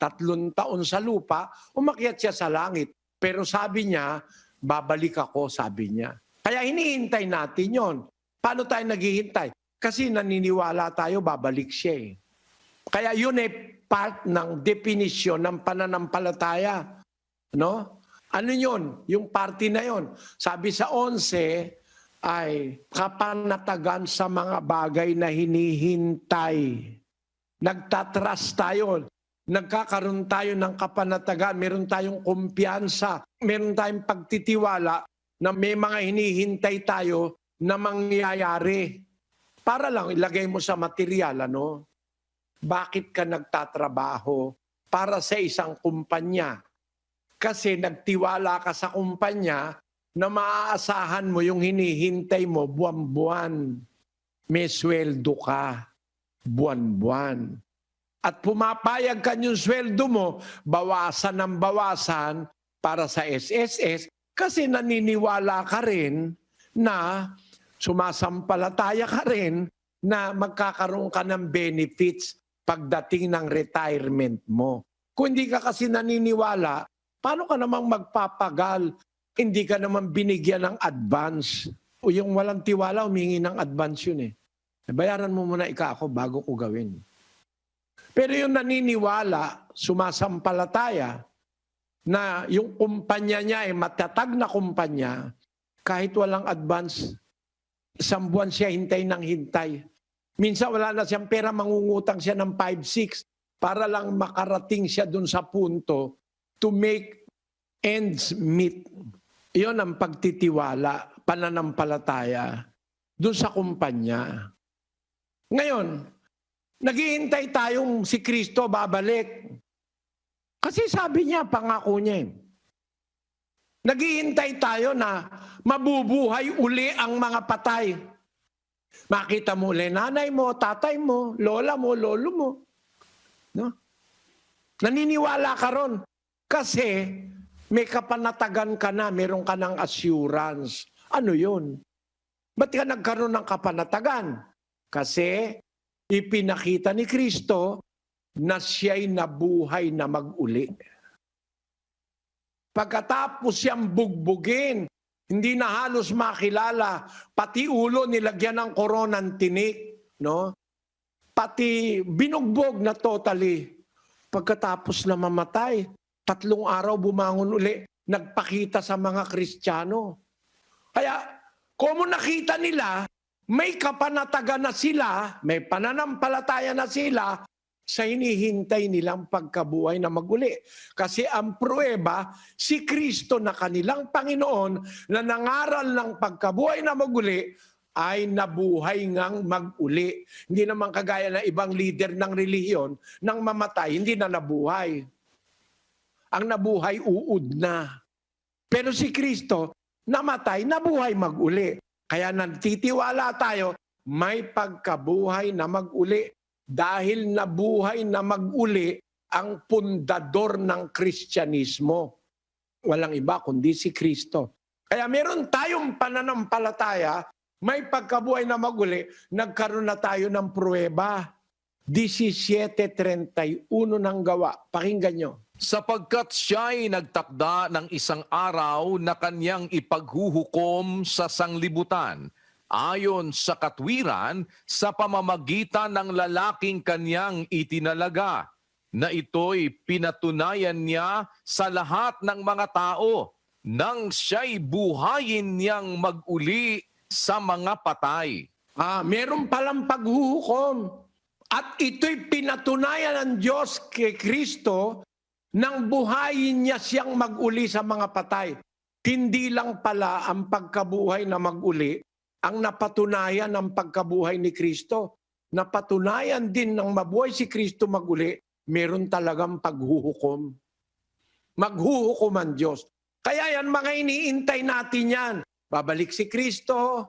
3 taon sa lupa, umakyat siya sa langit. Pero sabi niya, babalik ako, sabi niya. Kaya hinihintay natin yon. Paano tayo naghihintay? Kasi naniniwala tayo, babalik siya eh. Kaya yun ay part ng definisyon ng pananampalataya. No? Ano yun? Yung party na yun. Sabi sa 11 ay kapanatagan sa mga bagay na hinihintay. Nagtatras tayo. Nagkakaroon tayo ng kapanatagan. Meron tayong kumpiyansa. Meron tayong pagtitiwala na may mga hinihintay tayo na mangyayari. Para lang ilagay mo sa material, ano? Bakit ka nagtatrabaho para sa isang kumpanya? Kasi nagtiwala ka sa kumpanya na maaasahan mo yung hinihintay mo buwan-buwan. May sweldo ka buwan-buwan. At pumapayag ka yung sweldo mo, bawasan ng bawasan para sa SSS kasi naniniwala ka rin na sumasampalataya ka rin na magkakaroon ka ng benefits pagdating ng retirement mo. Kung hindi ka kasi naniniwala, paano ka namang magpapagal? Hindi ka naman binigyan ng advance. O yung walang tiwala, humingi ng advance yun eh. Bayaran mo muna ako bago ko gawin. Pero yung naniniwala, sumasampalataya, na yung kumpanya niya ay matatag na kumpanya, kahit walang advance, isang buwan siya hintay ng hintay. Minsan wala na siyang pera, mangungutang siya ng 5-6 para lang makarating siya dun sa punto to make ends meet. Iyon ang pagtitiwala, pananampalataya dun sa kumpanya. Ngayon, naghihintay tayong si Kristo babalik. Kasi sabi niya, pangako niya. Naghihintay tayo na mabubuhay uli ang mga patay. Makita mo uli nanay mo, tatay mo, lola mo, lolo mo. No? Naniniwala ka ron. Kasi may kapanatagan ka na, meron ka ng assurance. Ano yun? Ba't ka nagkaroon ng kapanatagan? Kasi ipinakita ni Kristo na siya'y nabuhay na mag-uli. Pagkatapos siyang bugbugin, hindi na halos makilala, pati ulo nilagyan ng koronang tinik, no? Pati binugbog na totally. Pagkatapos na mamatay, 3 araw bumangon uli, nagpakita sa mga Kristiyano. Kaya, kung nakita nila, may kapanatagan na sila, may pananampalataya na sila sa hinihintay nilang pagkabuhay na maguli. Kasi ang pruweba, si Kristo na kanilang Panginoon na nangaral ng pagkabuhay na maguli ay nabuhay ngang maguli. Hindi naman kagaya ng ibang leader ng relihiyon nang mamatay, hindi na nabuhay. Ang nabuhay, uud na. Pero si Kristo, namatay, nabuhay maguli. Kaya nagtitiwala tayo, may pagkabuhay na maguli. Dahil nabuhay na maguli ang pundador ng Kristyanismo. Walang iba kundi si Kristo. Kaya meron tayong pananampalataya, may pagkabuhay na maguli, nagkaroon na tayo ng pruweba. 17:31 ng Gawa. Pakinggan nyo. Sapagkat siya'y nagtakda ng isang araw na kanyang ipaghuhukom sa sanglibutan, ayon sa katwiran sa pamamagitan ng lalaking kanyang itinalaga, na ito'y pinatunayan niya sa lahat ng mga tao, nang siya'y buhayin niyang mag-uli sa mga patay. Meron palang paghuhukom. At ito'y pinatunayan ng Diyos kay Kristo nang buhayin niya siyang mag-uli sa mga patay. Hindi lang pala ang pagkabuhay na mag-uli ang napatunayan ng pagkabuhay ni Kristo. Napatunayan din ng mabuhay si Kristo mag-uli, meron talagang paghuhukom. Maghuhukom ang Diyos. Kaya yan, mga iniintay natin yan. Babalik si Kristo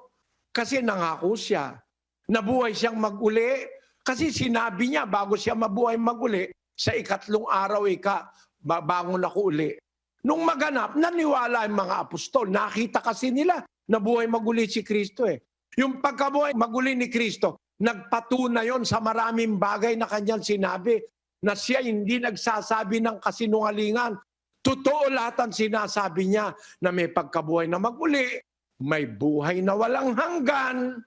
kasi nangako siya. Nabuhay siyang mag-uli kasi sinabi niya bago siya mabuhay mag-uli, sa 3 araw babangon ako uli. Nung maganap, naniwala ang mga apostol. Nakita kasi nila na buhay maguli si Kristo eh. Yung pagkabuhay maguli ni Kristo, nagpatunay yon sa maraming bagay na kanyang sinabi na siya hindi nagsasabi ng kasinungalingan. Totoo lahat ang sinasabi niya na may pagkabuhay na maguli, may buhay na walang hanggan,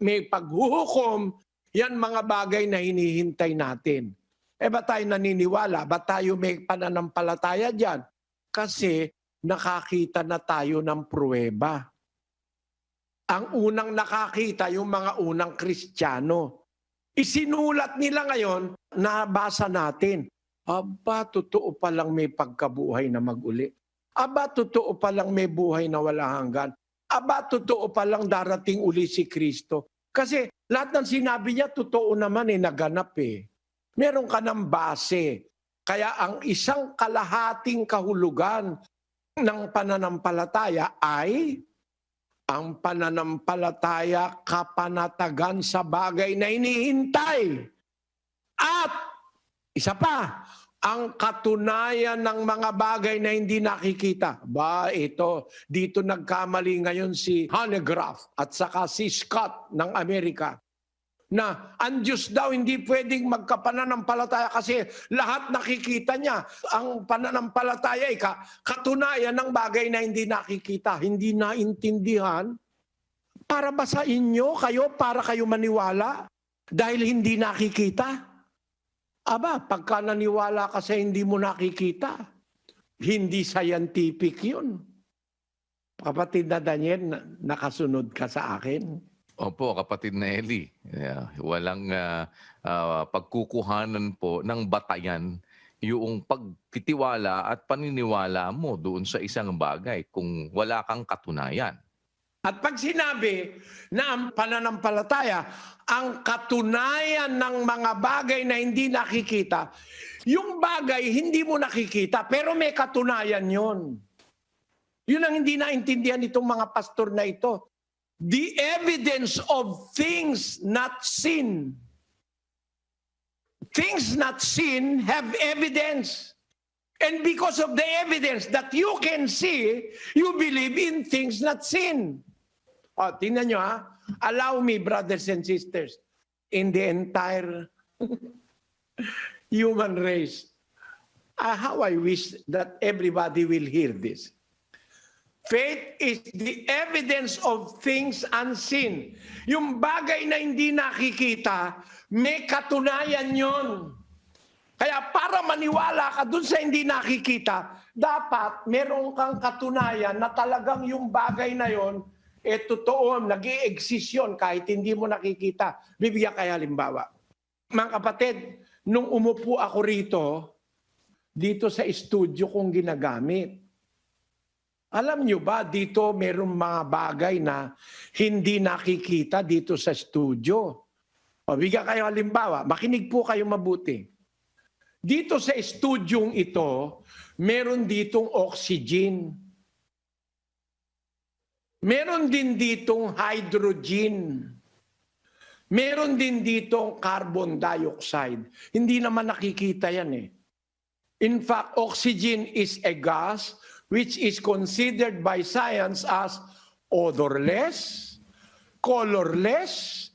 may paghuhukom, yan mga bagay na hinihintay natin. Ba tayo naniniwala? Ba tayo may pananampalataya dyan? Kasi nakakita na tayo ng pruweba. Ang unang nakakita, yung mga unang Kristiyano. Isinulat nila ngayon, nabasa natin. Aba, totoo palang may pagkabuhay na mag-uli. Aba, totoo palang may buhay na wala hanggan. Aba, totoo palang darating uli si Kristo. Kasi lahat ng sinabi niya, totoo naman naganap Meron ka ng base. Kaya ang isang kalahating kahulugan ng pananampalataya ay ang pananampalataya kapanatagan sa bagay na hinihintay. At isa pa, ang katunayan ng mga bagay na hindi nakikita. Dito nagkamali ngayon si Hanegraaff at saka si Scott ng Amerika. Na ang Diyos daw hindi pwedeng magkapananampalataya kasi lahat nakikita niya. Ang pananampalataya ay katunayan ng bagay na hindi nakikita, hindi naintindihan. Para ba sa inyo, para kayo maniwala dahil hindi nakikita? Aba, pagka naniwala ka sa hindi mo nakikita, hindi scientific yun. Kapatid na Daniel, nakasunod ka sa akin? Opo, kapatid na Eli. Walang pagkukuhanan po ng batayan yung pagtitiwala at paniniwala mo doon sa isang bagay kung wala kang katunayan. At pag sinabi na ang pananampalataya, ang katunayan ng mga bagay na hindi nakikita, yung bagay hindi mo nakikita pero may katunayan yon. Yun ang hindi naintindihan itong mga pastor na ito. The evidence of things not seen. Things not seen have evidence. And because of the evidence that you can see, you believe in things not seen. Tingnan nyo Allow me, brothers and sisters, in the entire human race. How I wish that everybody will hear this. Faith is the evidence of things unseen. Yung bagay na hindi nakikita, may katunayan yon. Kaya para maniwala ka dun sa hindi nakikita, dapat meron kang katunayan na talagang yung bagay na yon, totoo, nag-i-exist yun kahit hindi mo nakikita. Bibigyan kayo halimbawa. Mga kapatid, nung umupo ako dito sa studio kong ginagamit, alam nyo ba, dito mayroong mga bagay na hindi nakikita dito sa studio. Bigyan kayo halimbawa, makinig po kayo mabuti. Dito sa studyong ito, meron ditong oxygen. Meron din ditong hydrogen. Meron din ditong carbon dioxide. Hindi naman nakikita yan In fact, oxygen is a gas which is considered by science as odorless, colorless,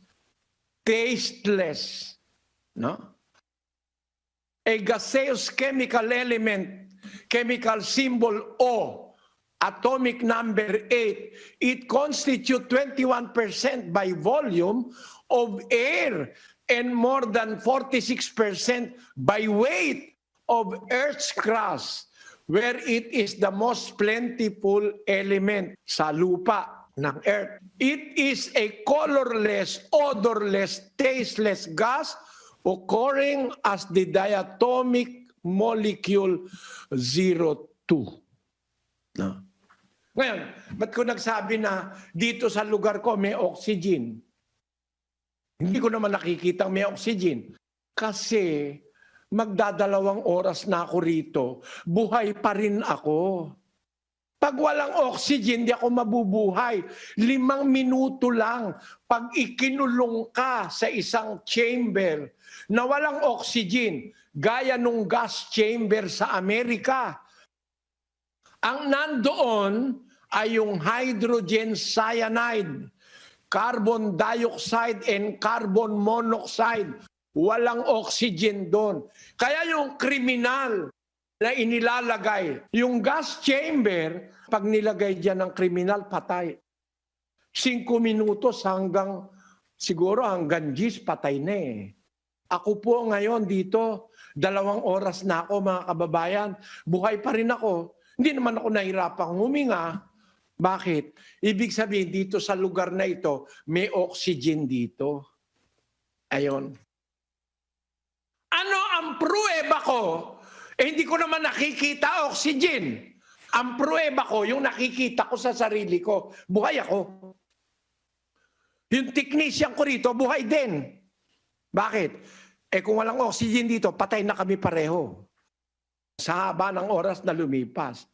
tasteless. No? A gaseous chemical element, chemical symbol O, atomic number 8, it constitutes 21% by volume of air and more than 46% by weight of Earth's crust, where it is the most plentiful element sa lupa ng Earth. It is a colorless, odorless, tasteless gas occurring as the diatomic molecule 02. No. Ngayon, ba't ko nagsabi na dito sa lugar ko may oxygen? Hindi ko naman nakikita may oxygen. Kasi magdadalawang oras na ako rito, buhay pa rin ako. Pag walang oxygen, di ako mabubuhay. 5 minuto lang. Pag ikinulong ka sa isang chamber na walang oxygen, gaya nung gas chamber sa Amerika, ang nandoon ay yung hydrogen cyanide, carbon dioxide, and carbon monoxide. Walang oxygen doon. Kaya yung kriminal na inilalagay, yung gas chamber, pag nilagay dyan ng kriminal, patay. 5 minutos hanggang Siguro hanggang G's patay na eh. Ako po ngayon dito, 2 oras na ako mga kababayan. Buhay pa rin ako. Hindi naman ako nahirapang huminga. Bakit? Ibig sabihin dito sa lugar na ito, may oxygen dito. Ayon. Ano ang pruweba ko? Hindi ko naman nakikita oxygen. Ang pruweba ko, yung nakikita ko sa sarili ko, buhay ako. Yung technician ko rito, buhay din. Bakit? Kung walang oxygen dito, patay na kami pareho. Sa haba ng oras na lumipas.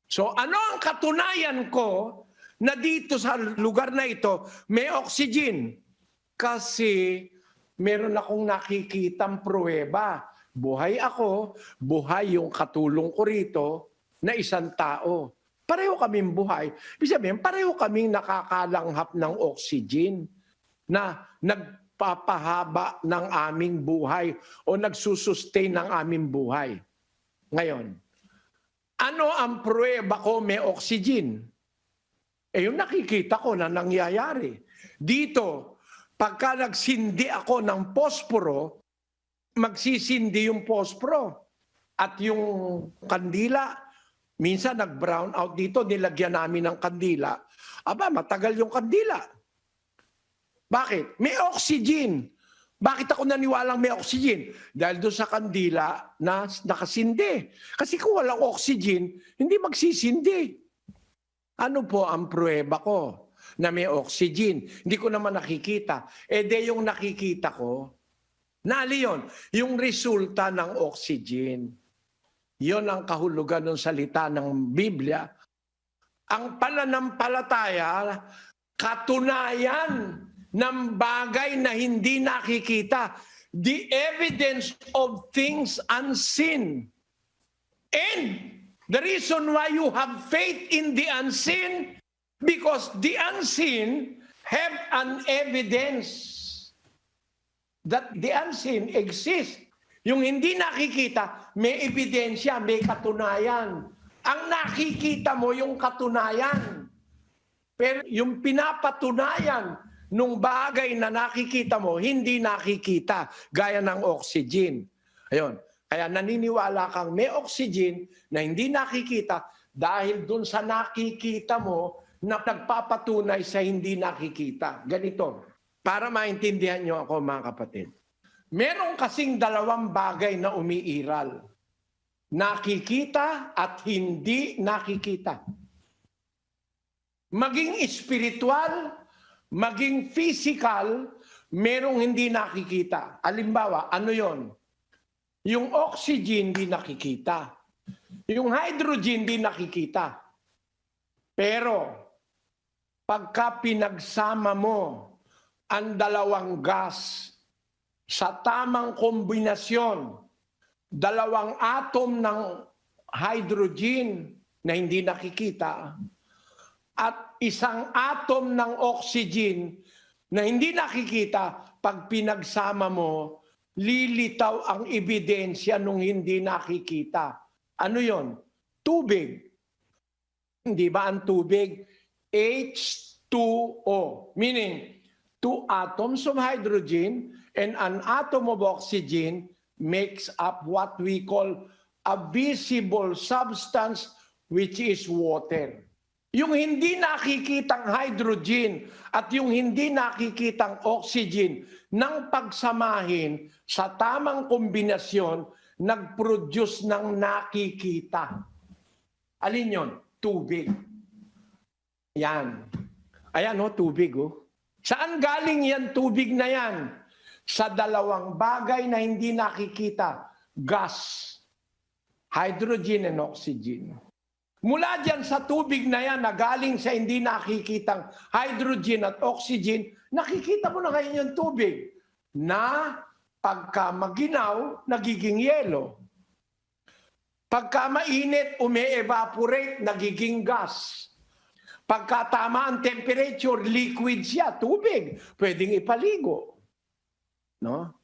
So ano ang katunayan ko na dito sa lugar na ito may oxygen? Kasi meron akong nakikitang pruweba. Buhay ako, buhay yung katulong ko rito na isang tao. Pareho kaming buhay. Ibig sabihin, pareho kaming nakakalanghap ng oxygen na nagpapahaba ng aming buhay o nagsusustain ng aming buhay. Ngayon, ano ang pruweba ko may oxygen? Yung nakikita ko na nangyayari. Dito, pagka nagsindi ako ng posporo, magsisindi yung posporo. At yung kandila, minsan nag-brown out dito, nilagyan namin ng kandila. Aba, matagal yung kandila. Bakit? May oxygen. Bakit ako naniwalang may oxygen? Dahil doon sa kandila na nakasindi. Kasi kung walang oxygen, hindi magsisindi. Ano po ang pruweba ko na may oxygen? Hindi ko naman nakikita. Yung nakikita ko, nali yun, yung resulta ng oxygen. Yon ang kahulugan ng salita ng Biblia. Ang pananampalataya, katunayan ng bagay na hindi nakikita. The evidence of things unseen. And the reason why you have faith in the unseen, because the unseen have an evidence that the unseen exists. Yung hindi nakikita, may ebidensya, may katunayan. Ang nakikita mo, yung katunayan. Pero yung pinapatunayan nung bagay na nakikita mo, hindi nakikita, gaya ng oxygen. Ayun. Kaya naniniwala kang may oxygen na hindi nakikita dahil dun sa nakikita mo na nagpapatunay sa hindi nakikita. Ganito, para maintindihan nyo ako mga kapatid. Meron kasing 2 bagay na umiiral. Nakikita at hindi nakikita. Maging espiritual, maging physical, merong hindi nakikita. Halimbawa, ano yon? Yung oxygen di nakikita. Yung hydrogen di nakikita. Pero, pagka pinagsama mo ang 2 gas sa tamang kombinasyon, 2 atom ng hydrogen na hindi nakikita at 1 atom ng oxygen na hindi nakikita, pag pinagsama mo, lilitaw ang ebidensya nung hindi nakikita. Ano yon? Tubig. Hindi ba ang tubig? H2O. Meaning, 2 atoms of hydrogen and an atom of oxygen makes up what we call a visible substance, which is water. Yung hindi nakikitang hydrogen at yung hindi nakikitang oxygen nang pagsamahin sa tamang kombinasyon, nag-produce ng nakikita. Alin yon? Tubig. Yan. Ayan tubig Saan galing yan tubig na yan? Sa 2 bagay na hindi nakikita. Gas. Hydrogen and oxygen. Mula dyan sa tubig na yan na galing sa hindi nakikitang hydrogen at oxygen, nakikita mo na ngayon yung tubig na pagka maginaw, nagiging yelo. Pagka mainit, umi-evaporate, nagiging gas. Pagka tama ang temperature, liquid siya, tubig. Pwedeng ipaligo. No?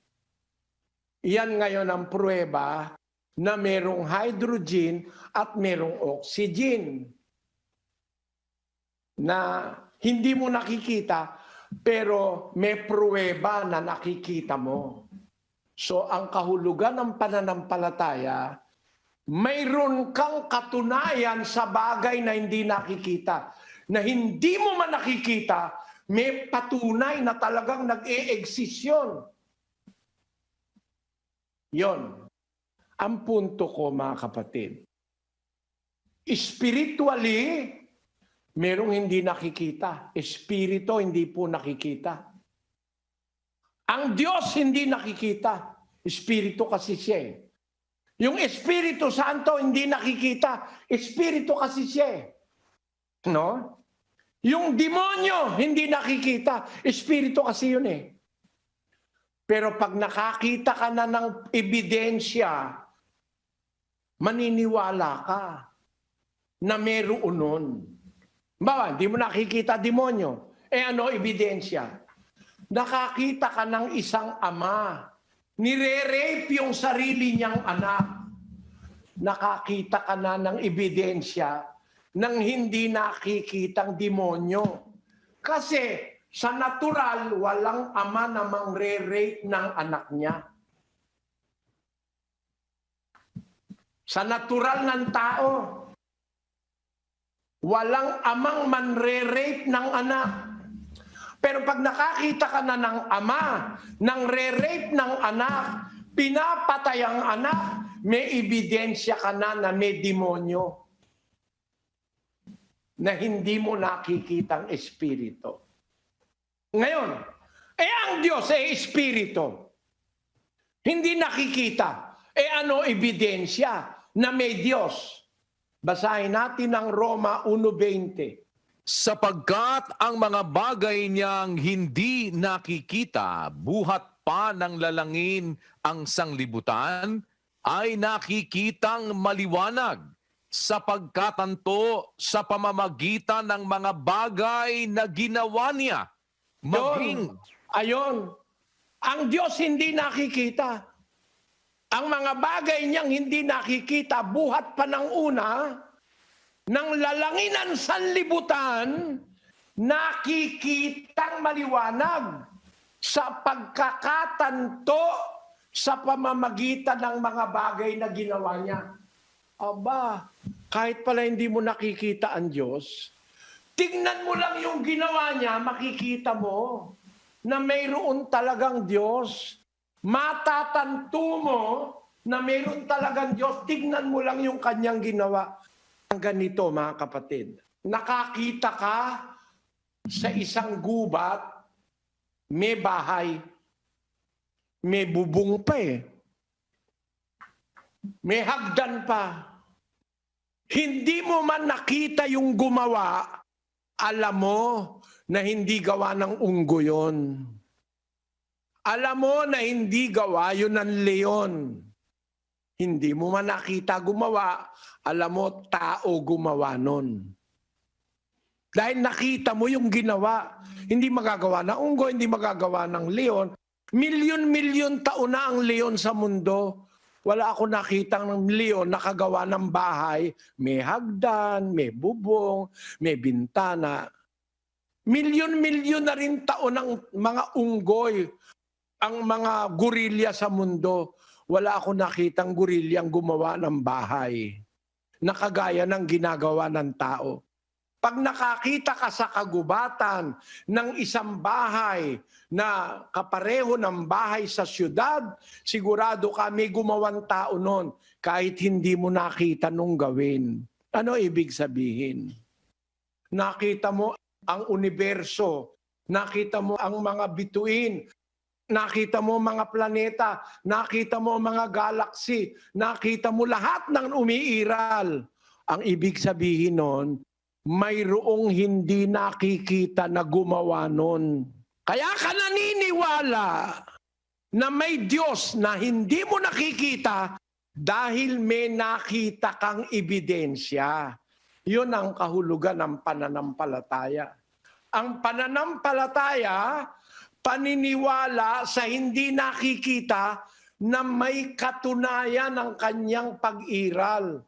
Iyan ngayon ang pruweba na merong hydrogen at merong oxygen na hindi mo nakikita pero may pruweba na nakikita mo. So ang kahulugan ng pananampalataya, mayroon kang katunayan sa bagay na hindi nakikita. Na hindi mo man nakikita, may patunay na talagang nag-e-exist yun. Yon. Ang punto ko, mga kapatid. Spiritually, merong hindi nakikita. Espiritu hindi po nakikita. Ang Diyos hindi nakikita. Espiritu kasi siya eh. Yung Espiritu Santo hindi nakikita. Espiritu kasi siya eh. No? Yung demonyo hindi nakikita. Espiritu kasi yun eh. Pero pag nakakita ka na ng ebidensya, maniniwala ka na meron nun. Bawa, hindi mo nakikita demonyo. Ano ebidensya? Nakakita ka ng isang ama. Nire-rape yung sarili niyang anak. Nakakita ka na ng ebidensya ng hindi nakikitang demonyo. Kasi sa natural, walang ama na mangre-rape ng anak niya. Sa natural ng tao, walang amang manre-rape ng anak. Pero pag nakakita ka na ng ama, ng re-rape ng anak, pinapatay ang anak, may ebidensya ka na may demonyo na hindi mo nakikitang espiritu. Ngayon, ang Diyos ay espiritu. Hindi nakikita. Ano ebidensya na may Diyos? Basahin natin ang Roma 1:20. Sapagkat ang mga bagay niyang hindi nakikita, buhat pa ng lalangin ang sanglibutan, ay nakikitang maliwanag, sapagkat anto sa pamamagitan ng mga bagay na ginawa niya, maging... Ayon, ang Diyos hindi nakikita. Ang mga bagay niyang hindi nakikita, buhat pa ng una, ng lalanginan sanlibutan, nakikitang maliwanag sa pagkakatanto sa pamamagitan ng mga bagay na ginawa niya. Aba, kahit pala hindi mo nakikita ang Diyos, tignan mo lang yung ginawa niya, makikita mo na mayroon talagang Diyos. Matatanto mo na mayroon talagang Diyos, tignan mo lang yung kanyang ginawa. Ang ganito, mga kapatid, nakakita ka sa isang gubat, may bahay, may bubong pa eh. May hagdan pa. Hindi mo man nakita yung gumawa, alam mo na hindi gawa ng unggo yun. Alam mo na hindi gawa yun ng leon. Hindi mo man nakita gumawa, alam mo, tao gumawa nun. Dahil nakita mo yung ginawa. Hindi magagawa ng unggo, hindi magagawa ng leon. Milyon-milyon taon na ang leon sa mundo. Wala ako nakitang ng leon nakagawa ng bahay. May hagdan, may bubong, may bintana. Milyon-milyon na rin taon ng mga unggoy, ang mga gorilya sa mundo. Wala ako nakitang gorilyang gumawa ng bahay na kagaya ng ginagawa ng tao. Pag nakakita ka sa kagubatan ng isang bahay na kapareho ng bahay sa syudad, sigurado ka may gumawang tao nun kahit hindi mo nakita nung gawin. Ano ibig sabihin? Nakita mo ang universo, nakita mo ang mga bituin, nakita mo mga planeta, nakita mo mga galaxy, nakita mo lahat ng umiiral. Ang ibig sabihin nun, mayroong hindi nakikita na gumawa nun. Kaya ka naniniwala na may Diyos na hindi mo nakikita dahil may nakita kang ebidensya. Yun ang kahulugan ng pananampalataya. Ang pananampalataya, paniniwala sa hindi nakikita na may katunayan ng kanyang pag-iral.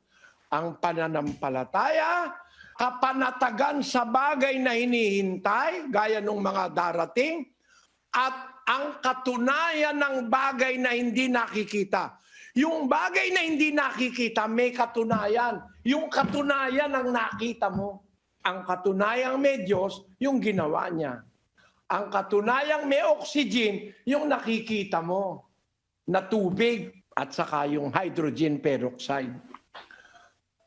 Ang pananampalataya kapanatagan sa bagay na hinihintay, gaya ng mga darating, at ang katunayan ng bagay na hindi nakikita. Yung bagay na hindi nakikita, may katunayan. Yung katunayan ang nakita mo. Ang katunayang may Diyos, yung ginawa niya. Ang katunayang may oxygen, yung nakikita mo na tubig at saka yung hydrogen peroxide.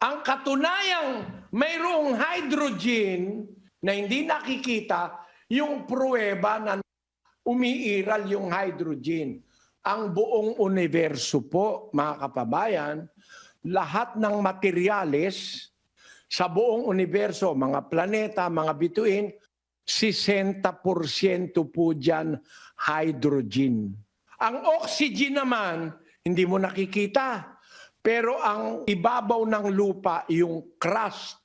Ang katunayang mayroong hydrogen na hindi nakikita, yung pruweba na umiiral yung hydrogen. Ang buong universo po, mga kapabayan, lahat ng materyales sa buong universo, mga planeta, mga bituin, 60% po dyan hydrogen. Ang oxygen naman, hindi mo nakikita. Pero ang ibabaw ng lupa, yung crust,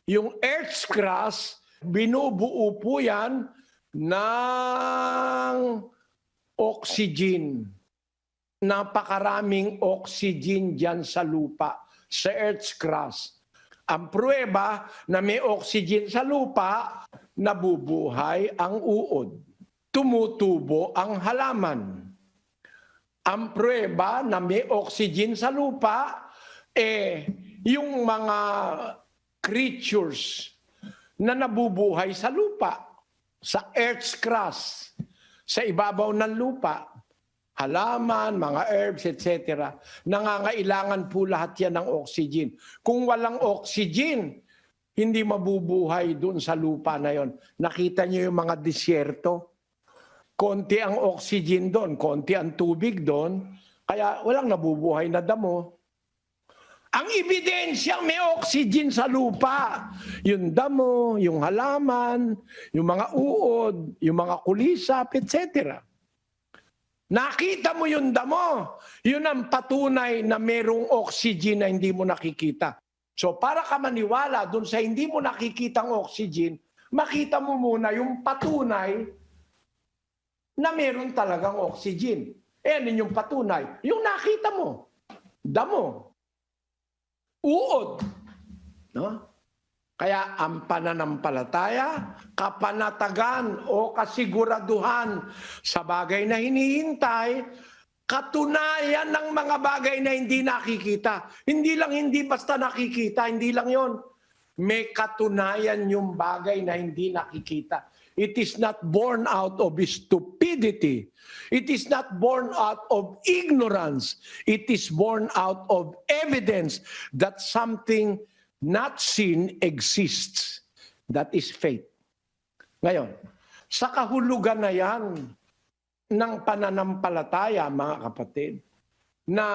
yung Earth's crust, binubuo po yan ng oxygen. Napakaraming oxygen dyan sa lupa, sa Earth's crust. Ang pruweba na may oxygen sa lupa, nabubuhay ang uod. Tumutubo ang halaman. Ang pruweba na may oxygen sa lupa, yung mga creatures na nabubuhay sa lupa, sa Earth's crust, sa ibabaw ng lupa, halaman, mga herbs, etc. Nangangailangan po lahat yan ng oxygen. Kung walang oxygen, hindi mabubuhay dun sa lupa na yon. Nakita niyo yung mga disyerto? Konti ang oxygen doon, konti ang tubig doon, kaya walang nabubuhay na damo. Ang ebidensya may oxygen sa lupa, yung damo, yung halaman, yung mga uod, yung mga kulisap, etc. Nakita mo yung damo, yun ang patunay na merong oxygen na hindi mo nakikita. So para ka maniwala doon sa hindi mo nakikitang oxygen, makita mo muna yung patunay na meron talagang oxygen. Ano yung patunay? Yung nakita mo. Damo. Uod. No? Kaya ang pananampalataya, kapanatagan o kasiguraduhan sa bagay na hinihintay, katunayan ng mga bagay na hindi nakikita. Hindi lang hindi basta nakikita, hindi lang yon. May katunayan yung bagay na hindi nakikita. It is not born out of stupidity. It is not born out of ignorance. It is born out of evidence that something not seen exists. That is faith. Ngayon, sa kahulugan na yan ng pananampalataya, mga kapatid, na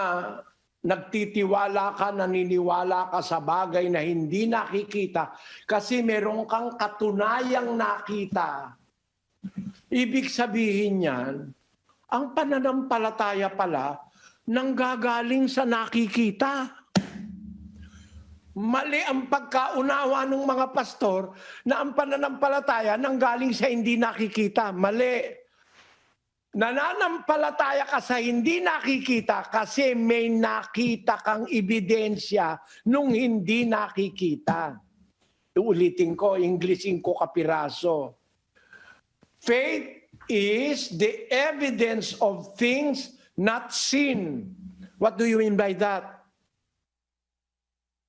nagtitiwala ka, naniniwala ka sa bagay na hindi nakikita kasi meron kang katunayang nakita. Ibig sabihin yan, ang pananampalataya pala nanggagaling sa nakikita. Mali ang pagkaunawa ng mga pastor na ang pananampalataya nanggaling sa hindi nakikita. Mali. Nananampalataya ka sa hindi nakikita kasi may nakita kang ebidensya nung hindi nakikita. Uulitin ko, Englishin ko kapiraso. Faith is the evidence of things not seen. What do you mean by that?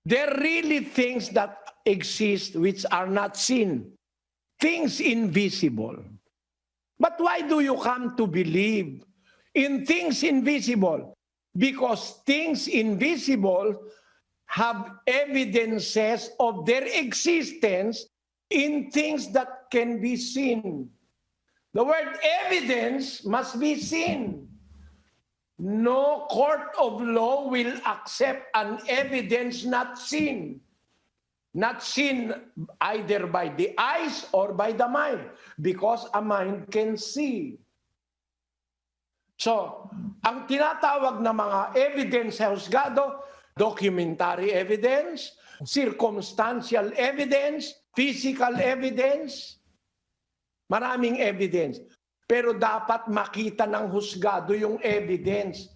There are really things that exist which are not seen. Things invisible. But why do you come to believe in things invisible? Because things invisible have evidences of their existence in things that can be seen. The word evidence must be seen. No court of law will accept an evidence not seen. Not seen either by the eyes or by the mind, because a mind can see. So, ang tinatawag na mga evidence sa husgado, documentary evidence, circumstantial evidence, physical evidence, maraming evidence. Pero dapat makita ng husgado yung evidence.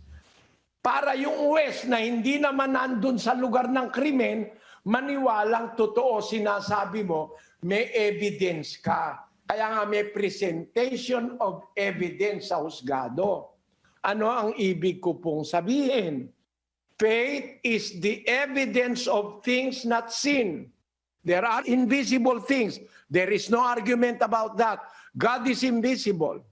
Para yung huwes na hindi naman nandun sa lugar ng krimen, maniwalang totoo sinasabi mo, may evidence ka. Kaya nga may presentation of evidence sa husgado. Ano ang ibig ko pong sabihin? Faith is the evidence of things not seen. There are invisible things. There is no argument about that. God is invisible.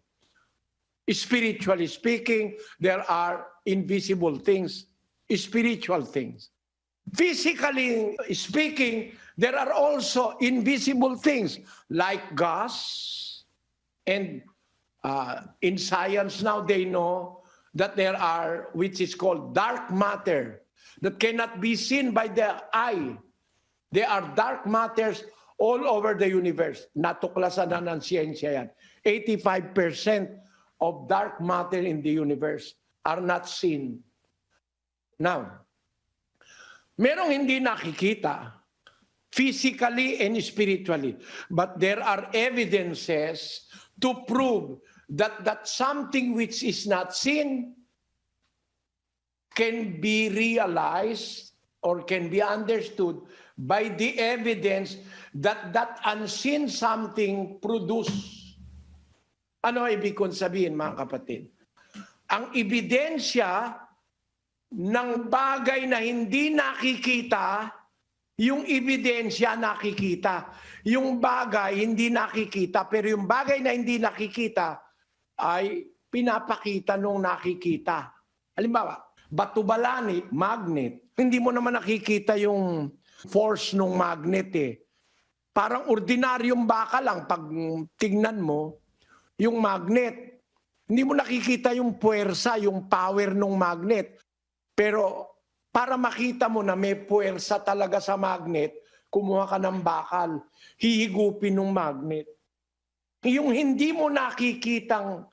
Spiritually speaking, there are invisible things, spiritual things. Physically speaking, there are also invisible things like gas. And in science now, they know that there are, which is called dark matter, that cannot be seen by the eye. There are dark matters all over the universe. Natuklasan na ng siyensya yan. 85% of dark matter in the universe are not seen. Now, merong hindi nakikita physically and spiritually, but there are evidences to prove that something which is not seen can be realized or can be understood by the evidence that that unseen something produce. Ano ibig kong sabihin, mga kapatid? Ang ebidensya ng bagay na hindi nakikita, yung ebidensya nakikita. Yung bagay hindi nakikita, pero yung bagay na hindi nakikita ay pinapakita nung nakikita. Halimbawa, batubalani, magnet. Hindi mo naman nakikita yung force ng magnet eh. Parang ordinaryong baka lang pag tingnan mo, yung magnet. Hindi mo nakikita yung puwersa, yung power ng magnet. Pero para makita mo na may puwersa talaga sa magnet, kumuha ka ng bakal, hihigupin ng magnet. Yung hindi mo nakikitang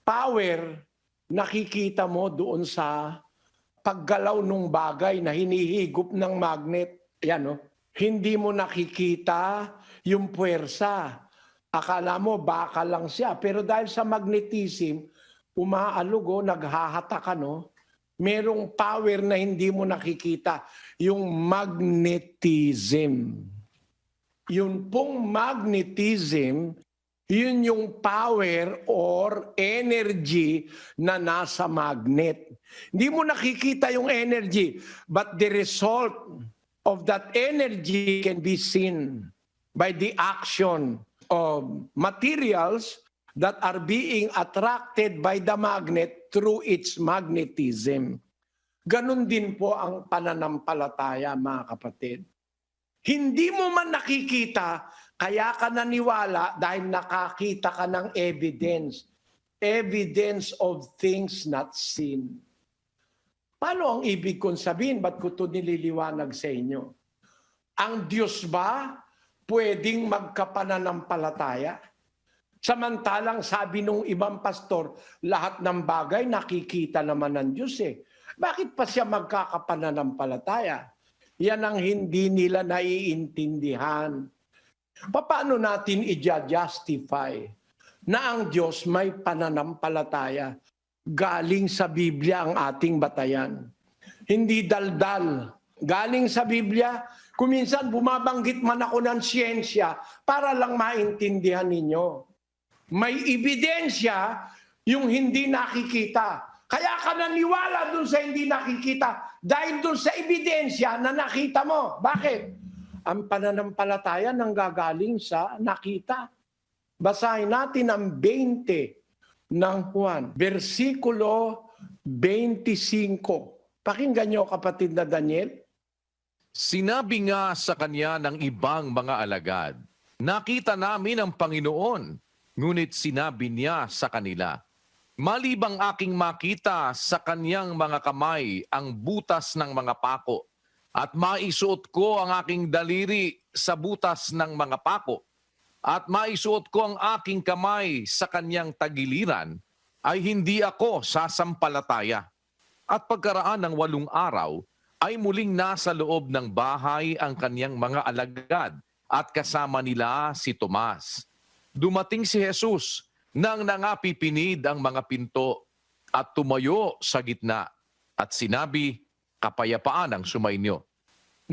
power, nakikita mo doon sa paggalaw ng bagay na hinihigop ng magnet. Yan, no? Hindi mo nakikita yung puwersa. Akala mo baka lang siya. Pero dahil sa magnetism, umaalugo, naghahatak, no? Merong power na hindi mo nakikita. Yung magnetism. Yun pong magnetism, yun yung power or energy na nasa magnet. Hindi mo nakikita yung energy, but the result of that energy can be seen by the action of materials that are being attracted by the magnet through its magnetism. Ganon din po ang pananampalataya, mga kapatid. Hindi mo man nakikita, kaya ka naniwala dahil nakakita ka ng evidence. Evidence of things not seen. Paano ang ibig kong sabihin? Ba't ko ito nililiwanag sa inyo? Ang Diyos ba pwedeng magkapananampalataya? Samantalang sabi nung ibang pastor, lahat ng bagay nakikita naman ng Diyos eh. Bakit pa siya magkakapananampalataya? Yan ang hindi nila naiintindihan. Paano natin i-justify na ang Diyos may pananampalataya? Galing sa Biblia ang ating batayan. Hindi daldal. Galing sa Biblia, kuminsan bumabanggit man ako ng siyensya para lang maintindihan ninyo. May ebidensya yung hindi nakikita. Kaya ka naniwala dun sa hindi nakikita dahil dun sa ebidensya na nakita mo. Bakit? Ang pananampalataya nanggagaling sa nakita. Basahin natin ang 20 ng Juan, versikulo 25. Pakinggan niyo, kapatid na Daniel. Sinabi nga sa kanya ng ibang mga alagad, nakita namin ang Panginoon, ngunit sinabi niya sa kanila, malibang aking makita sa kanyang mga kamay ang butas ng mga pako, at maisuot ko ang aking daliri sa butas ng mga pako, at maisuot ko ang aking kamay sa kanyang tagiliran, ay hindi ako sasampalataya. At pagkaraan ng 8 araw, ay muling nasa loob ng bahay ang kanyang mga alagad at kasama nila si Tomas. Dumating si Jesus nang nangapipinid ang mga pinto at tumayo sa gitna at sinabi, kapayapaan ang sumainyo.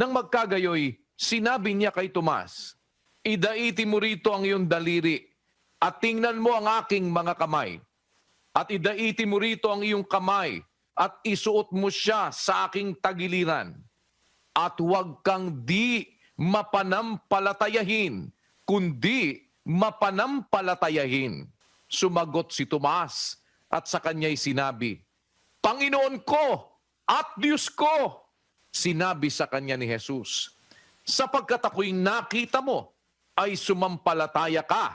Nang magkagayoy, sinabi niya kay Tomas, "Idaiti mo rito ang iyong daliri at tingnan mo ang aking mga kamay. At idaiti mo rito ang iyong kamay at isuot mo siya sa aking tagiliran. At huwag kang di mapanampalatayahin, kundi mapanampalatayahin." Sumagot si Tomas at sa kanya'y sinabi, "Panginoon ko at Diyos ko." Sinabi sa kanya ni Jesus, "Sapagkat ako'y nakita mo, ay sumampalataya ka.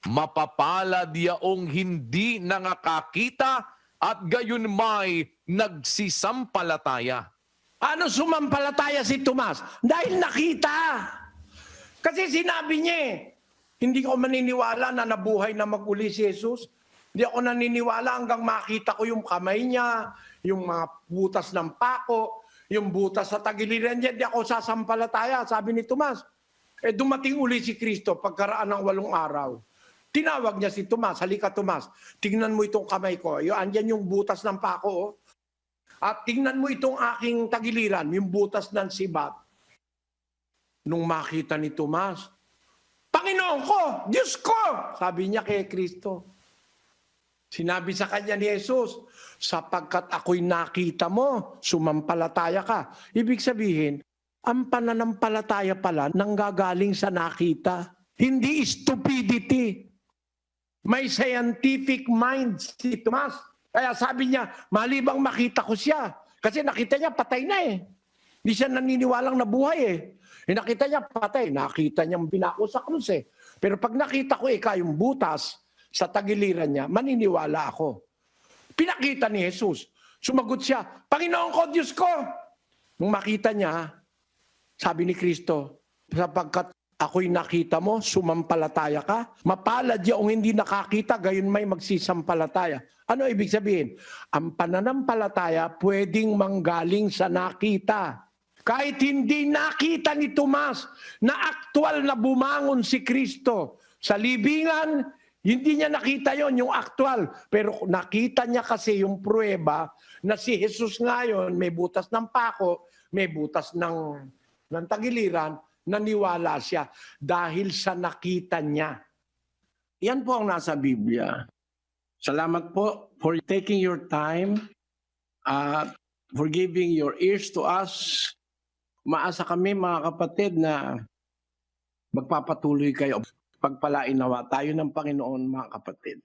Mapapalad yaong hindi nangakakita at gayon may nagsisampalataya." Ano sumampalataya si Tomas? Dahil nakita. Kasi sinabi niya, hindi ko maniniwala na nabuhay na mag-uli si Jesus. Hindi ako naniniwala hanggang makita ko yung kamay niya, yung mga butas ng pako, yung butas sa tagiliran niya. Hindi ako sasampalataya, sabi ni Tomas. Dumating uli si Kristo pagkaraan ng 8 araw. Tinawag niya si Tomas, "Halika Tomas, tingnan mo itong kamay ko. Andyan yung butas ng pako. Oh. At tingnan mo itong aking tagiliran, yung butas ng sibat." Nung makita ni Tomas, "Panginoon ko, Diyos ko!" sabi niya kay Kristo. Sinabi sa kanya ni Jesus, "Sapagkat ako'y nakita mo, sumampalataya ka." Ibig sabihin, ang pananampalataya pala nanggagaling sa nakita. Hindi stupidity. May scientific mind si Tomas. Kaya sabi niya, malibang makita ko siya. Kasi nakita niya, patay na eh. Hindi siya naniniwalang nabuhay eh. Nakita niya, patay. Nakita niya binako sa krus eh. Pero pag nakita ko yung butas sa tagiliran niya, maniniwala ako. Pinakita ni Jesus. Sumagot siya, "Panginoon ko, Diyos ko!" Nung makita niya, sabi ni Kristo, "Sapagkat ako'y nakita mo, sumampalataya ka. Mapalad yaong hindi nakakita, gayon may magsisampalataya." Ano ibig sabihin? Ang pananampalataya pwedeng manggaling sa nakita. Kahit hindi nakita ni Tomas na aktual na bumangon si Kristo sa libingan, hindi niya nakita yon yung aktual. Pero nakita niya kasi yung pruweba na si Jesus ngayon may butas ng pako, may butas ng tagiliran, naniwala siya dahil sa nakita niya. Yan po ang nasa Biblia. Salamat po for taking your time, for giving your ears to us. Maasa kami mga kapatid na magpapatuloy kayo. Pagpalain nawa tayo ng Panginoon mga kapatid.